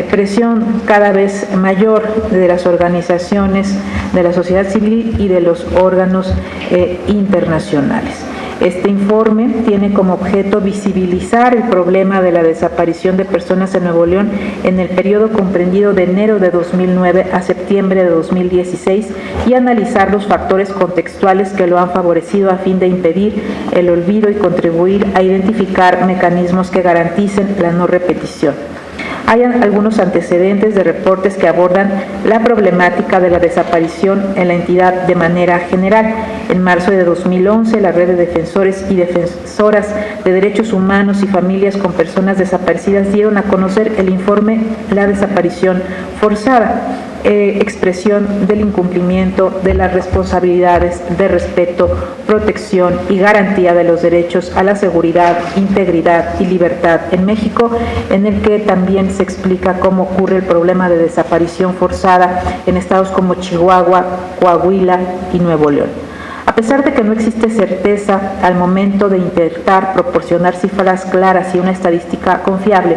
presión cada vez mayor de las organizaciones de la sociedad civil y de los órganos internacionales. Este informe tiene como objeto visibilizar el problema de la desaparición de personas en Nuevo León en el periodo comprendido de enero de 2009 a septiembre de 2016 y analizar los factores contextuales que lo han favorecido a fin de impedir el olvido y contribuir a identificar mecanismos que garanticen la no repetición. Hay algunos antecedentes de reportes que abordan la problemática de la desaparición en la entidad de manera general. En marzo de 2011, la Red de Defensores y Defensoras de Derechos Humanos y Familias con Personas Desaparecidas dieron a conocer el informe La Desaparición Forzada, expresión del incumplimiento de las responsabilidades de respeto, protección y garantía de los derechos a la seguridad, integridad y libertad en México, en el que también se explica cómo ocurre el problema de desaparición forzada en estados como Chihuahua, Coahuila y Nuevo León. A pesar de que no existe certeza al momento de intentar proporcionar cifras claras y una estadística confiable,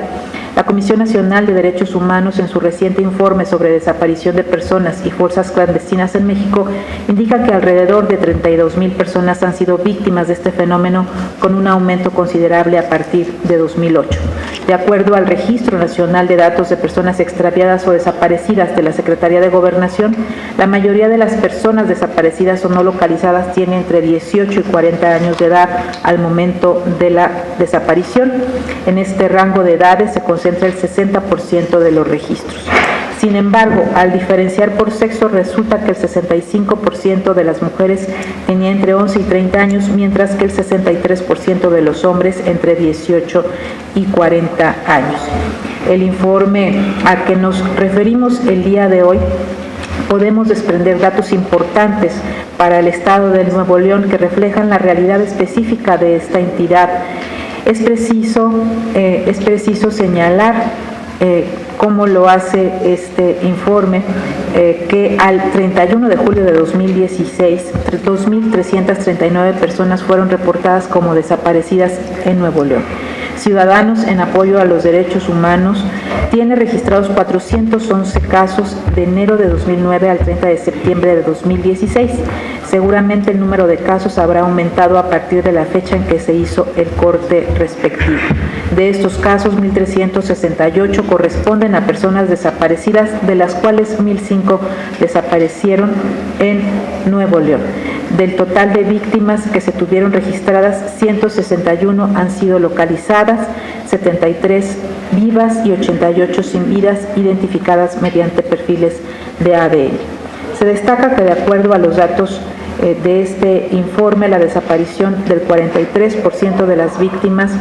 la Comisión Nacional de Derechos Humanos, en su reciente informe sobre desaparición de personas y fuerzas clandestinas en México, indica que alrededor de 32,000 personas han sido víctimas de este fenómeno, con un aumento considerable a partir de 2008. De acuerdo al Registro Nacional de Datos de Personas Extraviadas o Desaparecidas de la Secretaría de Gobernación, la mayoría de las personas desaparecidas o no localizadas tienen entre 18 y 40 años de edad al momento de la desaparición. En este rango de edades se concentra el 60% de los registros. Sin embargo, al diferenciar por sexo, resulta que el 65% de las mujeres tenía entre 11 y 30 años, mientras que el 63% de los hombres entre 18 y 40 años. El informe al que nos referimos el día de hoy podemos desprender datos importantes para el estado de Nuevo León que reflejan la realidad específica de esta entidad. Es preciso señalar, como lo hace este informe, que al 31 de julio de 2016, 2.339 personas fueron reportadas como desaparecidas en Nuevo León. Ciudadanos en apoyo a los derechos humanos tiene registrados 411 casos de enero de 2009 al 30 de septiembre de 2016. Seguramente el número de casos habrá aumentado a partir de la fecha en que se hizo el corte respectivo. De estos casos, 1.368 corresponden a personas desaparecidas, de las cuales 1.005 desaparecieron en Nuevo León. Del total de víctimas que se tuvieron registradas, 161 han sido localizadas, 73 vivas y 88 sin vidas, identificadas mediante perfiles de ADN. Se destaca que, de acuerdo a los datos de este informe, la desaparición del 43% de las víctimas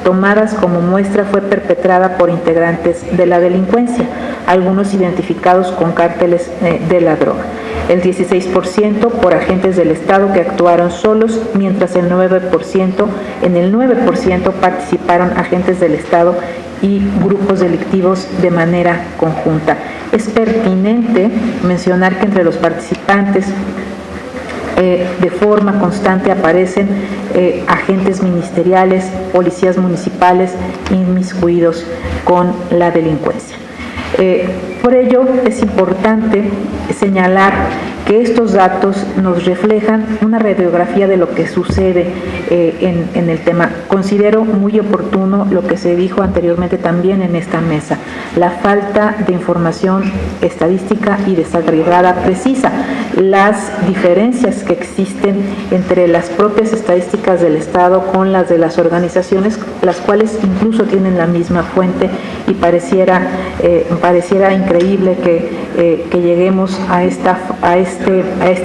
tomadas como muestra fue perpetrada por integrantes de la delincuencia, algunos identificados con cárteles de la droga. El 16% por agentes del Estado que actuaron solos, mientras en el 9% participaron agentes del Estado y grupos delictivos de manera conjunta. Es pertinente mencionar que entre los participantes de forma constante aparecen agentes ministeriales, policías municipales inmiscuidos con la delincuencia. Por ello, es importante señalar que estos datos nos reflejan una radiografía de lo que sucede en el tema. Considero muy oportuno lo que se dijo anteriormente también en esta mesa, la falta de información estadística y desagregada precisa, las diferencias que existen entre las propias estadísticas del Estado con las de las organizaciones, las cuales incluso tienen la misma fuente, y pareciera increíble que lleguemos a esta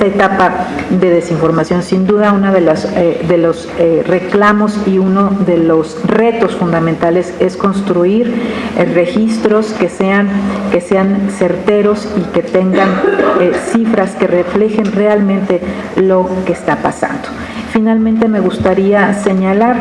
etapa de desinformación. Sin duda, uno de los reclamos y uno de los retos fundamentales es construir registros que sean certeros y que tengan cifras que reflejen realmente lo que está pasando. Finalmente, me gustaría señalar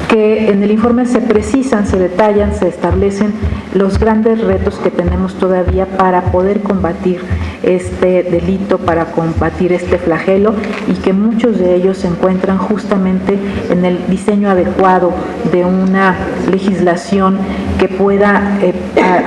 que en el informe se precisan, se detallan, se establecen los grandes retos que tenemos todavía para poder combatir este delito, para combatir este flagelo, y que muchos de ellos se encuentran justamente en el diseño adecuado de una legislación que pueda,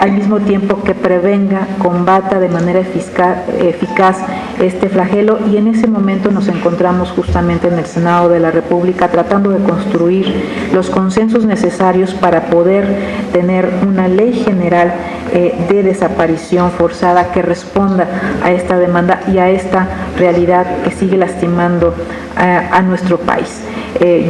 al mismo tiempo que prevenga, combata de manera eficaz este flagelo. Y en ese momento nos encontramos justamente en el Senado de la República tratando de construir los consensos necesarios para poder tener una ley general de desaparición forzada que responda a esta demanda y a esta realidad que sigue lastimando a nuestro país.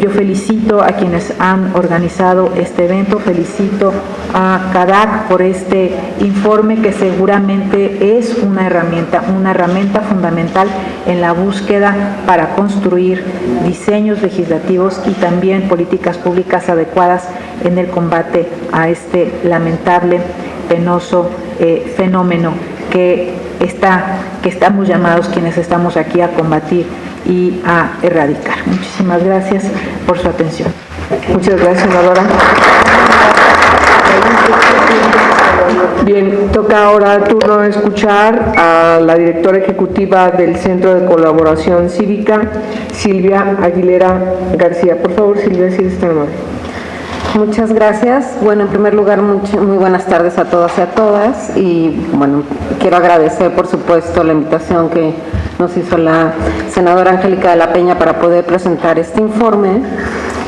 Yo felicito a quienes han organizado este evento, felicito a CADAC por este informe que seguramente es una herramienta fundamental en la búsqueda para construir diseños legislativos y también políticas públicas adecuadas en el combate a este lamentable, penoso fenómeno que estamos llamados, quienes estamos aquí, a combatir y a erradicar. Muchísimas gracias por su atención. Muchas gracias, senadora. Bien, toca ahora turno de escuchar a la directora ejecutiva del Centro de Colaboración Cívica, Silvia Aguilera García. Por favor, Silvia, si eres tan amable. Muchas gracias. Bueno, en primer lugar, muy buenas tardes a todas y a todas. Y bueno, quiero agradecer, por supuesto, la invitación que nos hizo la senadora Angélica de la Peña para poder presentar este informe,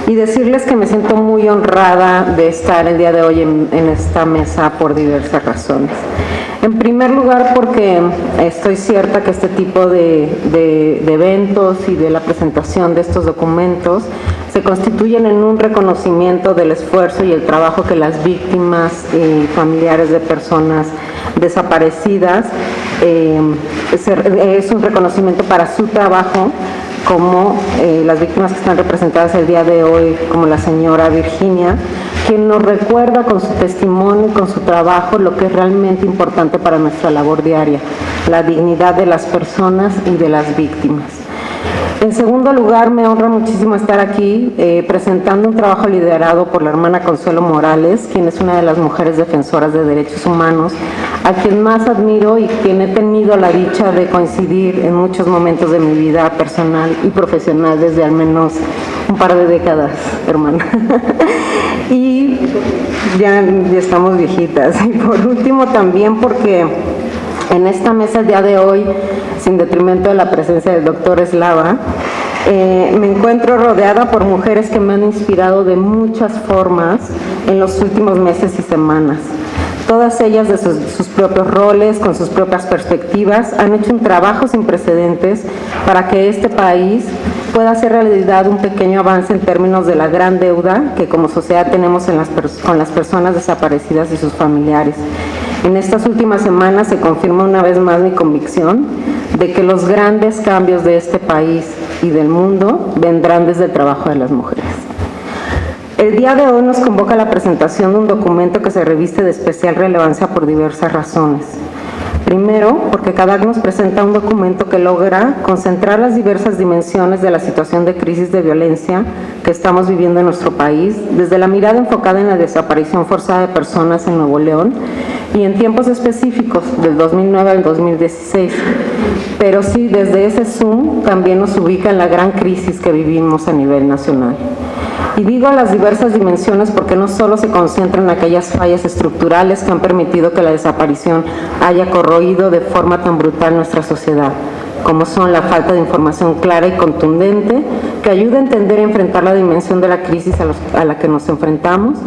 y decirles que me siento muy honrada de estar el día de hoy en esta mesa por diversas razones. En primer lugar, porque estoy cierta que este tipo de eventos y de la presentación de estos documentos se constituyen en un reconocimiento del esfuerzo y el trabajo que las víctimas y familiares de personas desaparecidas, es un reconocimiento para su trabajo, como las víctimas que están representadas el día de hoy, como la señora Virginia, quien nos recuerda con su testimonio y con su trabajo lo que es realmente importante para nuestra labor diaria, la dignidad de las personas y de las víctimas. En segundo lugar, me honra muchísimo estar aquí presentando un trabajo liderado por la hermana Consuelo Morales, quien es una de las mujeres defensoras de derechos humanos, a quien más admiro y quien he tenido la dicha de coincidir en muchos momentos de mi vida personal y profesional desde al menos un par de décadas, hermana. Y ya estamos viejitas. Y por último también porque en esta mesa el día de hoy, sin detrimento de la presencia del doctor Eslava, me encuentro rodeada por mujeres que me han inspirado de muchas formas en los últimos meses y semanas. Todas ellas, de sus propios roles, con sus propias perspectivas, han hecho un trabajo sin precedentes para que este país pueda hacer realidad un pequeño avance en términos de la gran deuda que como sociedad tenemos con las personas desaparecidas y sus familiares. En estas últimas semanas se confirma una vez más mi convicción de que los grandes cambios de este país y del mundo vendrán desde el trabajo de las mujeres. El día de hoy nos convoca a la presentación de un documento que se reviste de especial relevancia por diversas razones. Primero, porque CADAC nos presenta un documento que logra concentrar las diversas dimensiones de la situación de crisis de violencia que estamos viviendo en nuestro país, desde la mirada enfocada en la desaparición forzada de personas en Nuevo León y en tiempos específicos, del 2009 al 2016. Pero sí, desde ese zoom también nos ubica en la gran crisis que vivimos a nivel nacional. Y digo las diversas dimensiones porque no solo se concentran en aquellas fallas estructurales que han permitido que la desaparición haya corroído de forma tan brutal nuestra sociedad, como son la falta de información clara y contundente que ayuda a entender y enfrentar la dimensión de la crisis a la que nos enfrentamos,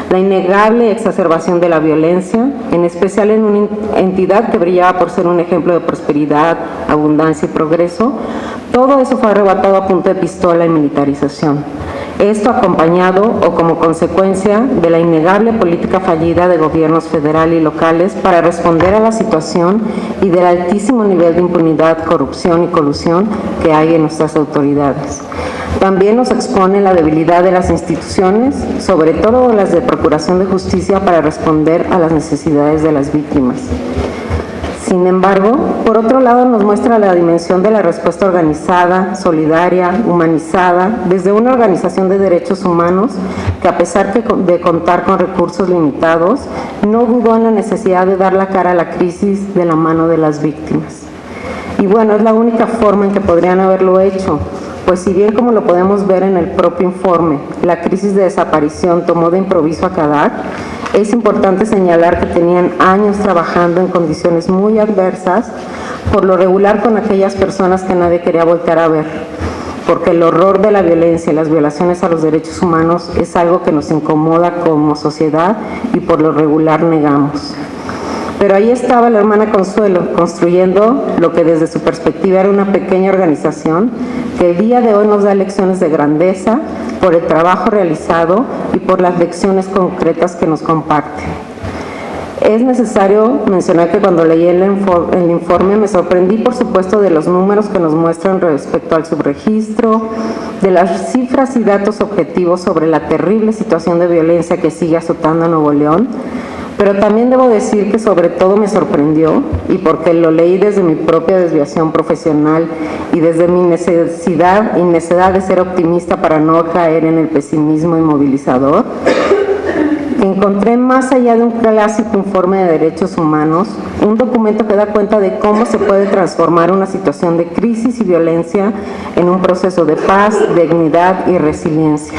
la innegable exacerbación de la violencia, en especial en una entidad que brillaba por ser un ejemplo de prosperidad, abundancia y progreso. Todo eso fue arrebatado a punta de pistola y militarización. Esto acompañado o como consecuencia de la innegable política fallida de gobiernos federal y locales para responder a la situación y del altísimo nivel de impunidad, corrupción y colusión que hay en nuestras autoridades. También nos expone la debilidad de las instituciones, sobre todo las de Procuración de Justicia, para responder a las necesidades de las víctimas. Sin embargo, por otro lado nos muestra la dimensión de la respuesta organizada, solidaria, humanizada, desde una organización de derechos humanos que a pesar de contar con recursos limitados, no dudó en la necesidad de dar la cara a la crisis de la mano de las víctimas. Y bueno, es la única forma en que podrían haberlo hecho, pues si bien como lo podemos ver en el propio informe, la crisis de desaparición tomó de improviso a CADAC, es importante señalar que tenían años trabajando en condiciones muy adversas, por lo regular con aquellas personas que nadie quería voltear a ver, porque el horror de la violencia y las violaciones a los derechos humanos es algo que nos incomoda como sociedad y por lo regular negamos. Pero ahí estaba la hermana Consuelo, construyendo lo que desde su perspectiva era una pequeña organización que el día de hoy nos da lecciones de grandeza por el trabajo realizado y por las lecciones concretas que nos comparte. Es necesario mencionar que cuando leí el informe me sorprendí, por supuesto, de los números que nos muestran respecto al subregistro, de las cifras y datos objetivos sobre la terrible situación de violencia que sigue azotando a Nuevo León, pero también debo decir que sobre todo me sorprendió, y porque lo leí desde mi propia desviación profesional y desde mi necesidad y necedad de ser optimista para no caer en el pesimismo inmovilizador, encontré más allá de un clásico informe de derechos humanos, un documento que da cuenta de cómo se puede transformar una situación de crisis y violencia en un proceso de paz, dignidad y resiliencia.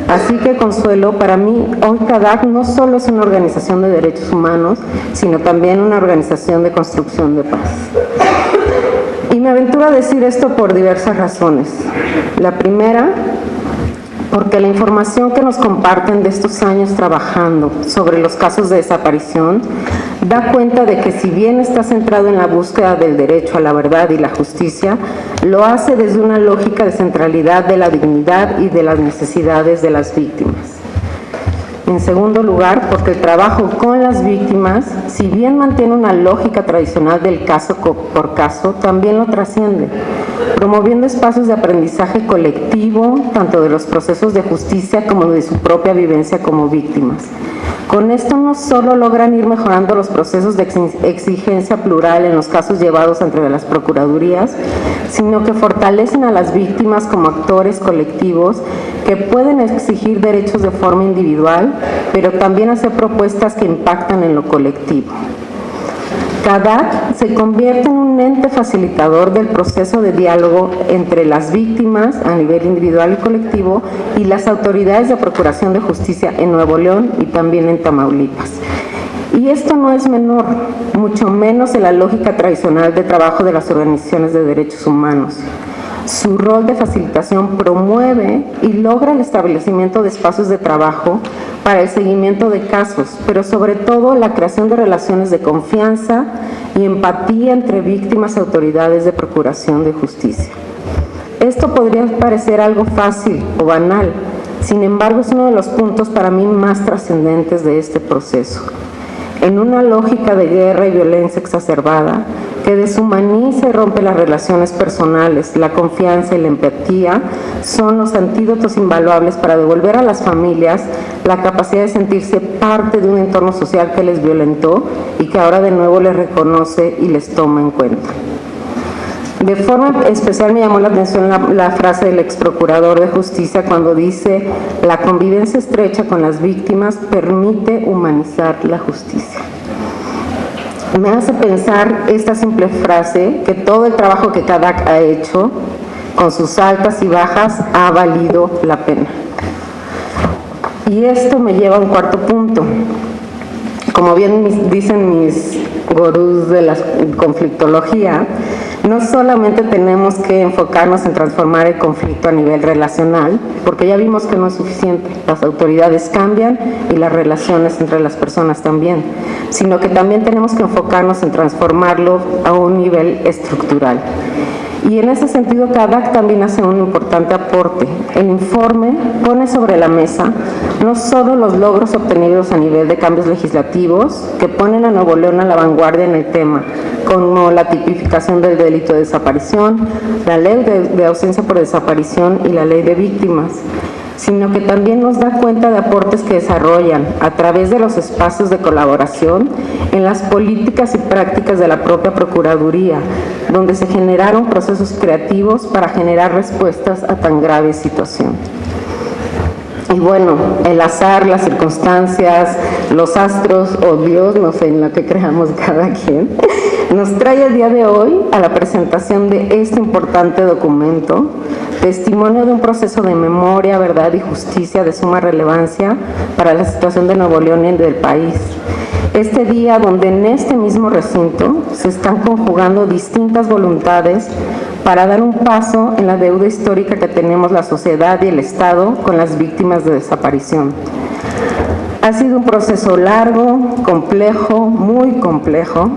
Así que, Consuelo, para mí, hoy CADAC no solo es una organización de derechos humanos, sino también una organización de construcción de paz. Y me aventuro a decir esto por diversas razones. La primera, porque la información que nos comparten de estos años trabajando sobre los casos de desaparición da cuenta de que si bien está centrado en la búsqueda del derecho a la verdad y la justicia, lo hace desde una lógica de centralidad de la dignidad y de las necesidades de las víctimas. En segundo lugar, porque el trabajo con las víctimas, si bien mantiene una lógica tradicional del caso por caso, también lo trasciende, promoviendo espacios de aprendizaje colectivo, tanto de los procesos de justicia como de su propia vivencia como víctimas. Con esto no solo logran ir mejorando los procesos de exigencia plural en los casos llevados entre las procuradurías, sino que fortalecen a las víctimas como actores colectivos que pueden exigir derechos de forma individual, pero también hacer propuestas que impactan en lo colectivo. CADAC se convierte en un ente facilitador del proceso de diálogo entre las víctimas a nivel individual y colectivo y las autoridades de procuración de justicia en Nuevo León y también en Tamaulipas. Y esto no es menor, mucho menos en la lógica tradicional de trabajo de las organizaciones de derechos humanos. Su rol de facilitación promueve y logra el establecimiento de espacios de trabajo para el seguimiento de casos, pero sobre todo la creación de relaciones de confianza y empatía entre víctimas y autoridades de procuración de justicia. Esto podría parecer algo fácil o banal, sin embargo es uno de los puntos para mí más trascendentes de este proceso. En una lógica de guerra y violencia exacerbada, que deshumaniza y rompe las relaciones personales, la confianza y la empatía son los antídotos invaluables para devolver a las familias la capacidad de sentirse parte de un entorno social que les violentó y que ahora de nuevo les reconoce y les toma en cuenta. De forma especial me llamó la atención la frase del ex procurador de justicia cuando dice: la convivencia estrecha con las víctimas permite humanizar la justicia. Me hace pensar esta simple frase que todo el trabajo que CADAC ha hecho, con sus altas y bajas, ha valido la pena. Y esto me lleva a un cuarto punto. Como bien dicen mis gurús de la conflictología, no solamente tenemos que enfocarnos en transformar el conflicto a nivel relacional, porque ya vimos que no es suficiente, las autoridades cambian y las relaciones entre las personas también, sino que también tenemos que enfocarnos en transformarlo a un nivel estructural. Y en ese sentido, CADAC también hace un importante aporte. El informe pone sobre la mesa no solo los logros obtenidos a nivel de cambios legislativos que ponen a Nuevo León a la vanguardia en el tema, como la tipificación del delito de desaparición, la ley de ausencia por desaparición y la ley de víctimas, sino que también nos da cuenta de aportes que desarrollan a través de los espacios de colaboración en las políticas y prácticas de la propia Procuraduría, donde se generaron procesos creativos para generar respuestas a tan grave situación. Y bueno, el azar, las circunstancias, los astros o Dios, no sé en lo que creamos cada quien, nos trae el día de hoy a la presentación de este importante documento, testimonio de un proceso de memoria, verdad y justicia de suma relevancia para la situación de Nuevo León y del país. Este día donde en este mismo recinto se están conjugando distintas voluntades para dar un paso en la deuda histórica que tenemos la sociedad y el Estado con las víctimas de desaparición. Ha sido un proceso largo, complejo, muy complejo,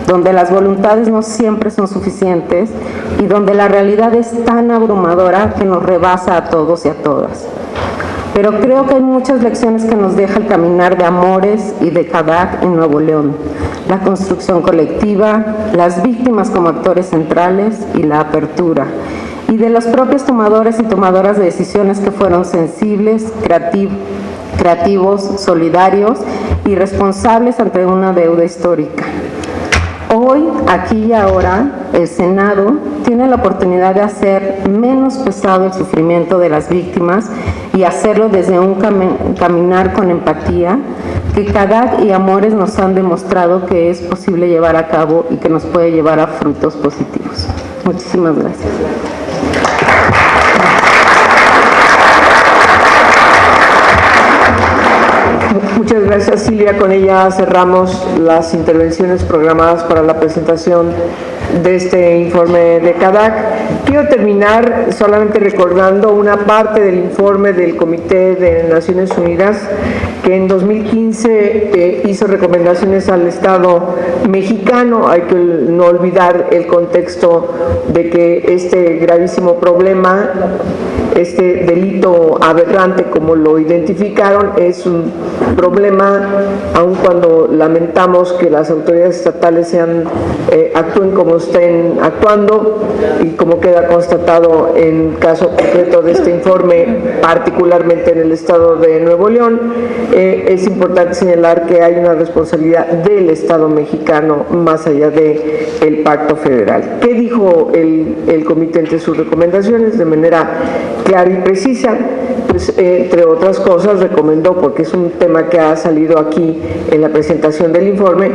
donde las voluntades no siempre son suficientes y donde la realidad es tan abrumadora que nos rebasa a todos y a todas. Pero creo que hay muchas lecciones que nos deja el caminar de Amores y de CADAC en Nuevo León, la construcción colectiva, las víctimas como actores centrales y la apertura, y de los propios tomadores y tomadoras de decisiones que fueron sensibles, creativos, solidarios y responsables ante una deuda histórica. Hoy, aquí y ahora, el Senado tiene la oportunidad de hacer menos pesado el sufrimiento de las víctimas y hacerlo desde un caminar con empatía que CADAC y Amores nos han demostrado que es posible llevar a cabo y que nos puede llevar a frutos positivos. Muchísimas gracias. Muchas gracias, Silvia. Con ella cerramos las intervenciones programadas para la presentación de este informe de CADAC. Quiero terminar solamente recordando una parte del informe del Comité de Naciones Unidas que en 2015 hizo recomendaciones al Estado mexicano. Hay que no olvidar el contexto de que este gravísimo problema, este delito aberrante, como lo identificaron, es un problema, aun cuando lamentamos que las autoridades estatales actúen como estén actuando y como queda constatado en caso concreto de este informe, particularmente en el estado de Nuevo León. Es importante señalar que hay una responsabilidad del Estado mexicano más allá del pacto federal. ¿Qué dijo el comité entre sus recomendaciones? De manera clara y precisa, pues entre otras cosas recomendó, porque es un tema que ha salido aquí en la presentación del informe,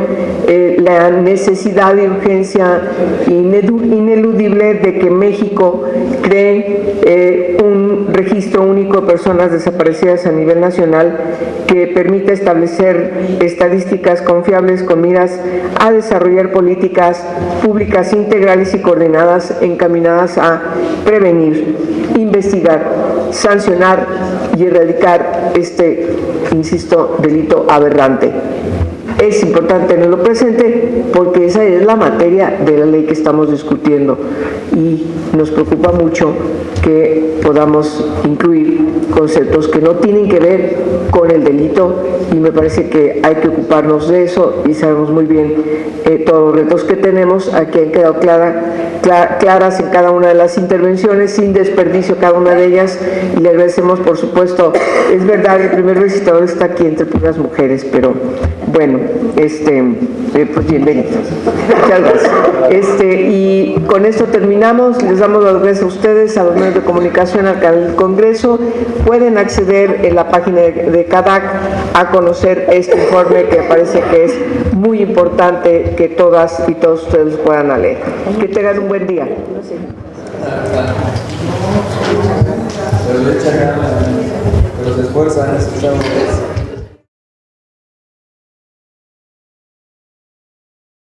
la necesidad y urgencia ineludible de que México cree un registro único de personas desaparecidas a nivel nacional que permita establecer estadísticas confiables con miras a desarrollar políticas públicas integrales y coordinadas encaminadas a prevenir, investigar, sancionar y erradicar este, insisto, delito aberrante. Es importante tenerlo presente porque esa es la materia de la ley que estamos discutiendo y nos preocupa mucho que podamos incluir conceptos que no tienen que ver con el delito, y me parece que hay que ocuparnos de eso y sabemos muy bien todos los retos que tenemos. Aquí han quedado claras en cada una de las intervenciones, sin desperdicio cada una de ellas, y le agradecemos, por supuesto. Es verdad, el primer visitador está aquí entre puras mujeres, pero bueno, pues bienvenidos. Muchas gracias. Y con esto terminamos. Les damos las gracias a ustedes, a los medios de comunicación, al canal del Congreso. Pueden acceder en la página de CADAC a conocer este informe, que me parece que es muy importante que todas y todos ustedes puedan leer. Que tengan un buen día.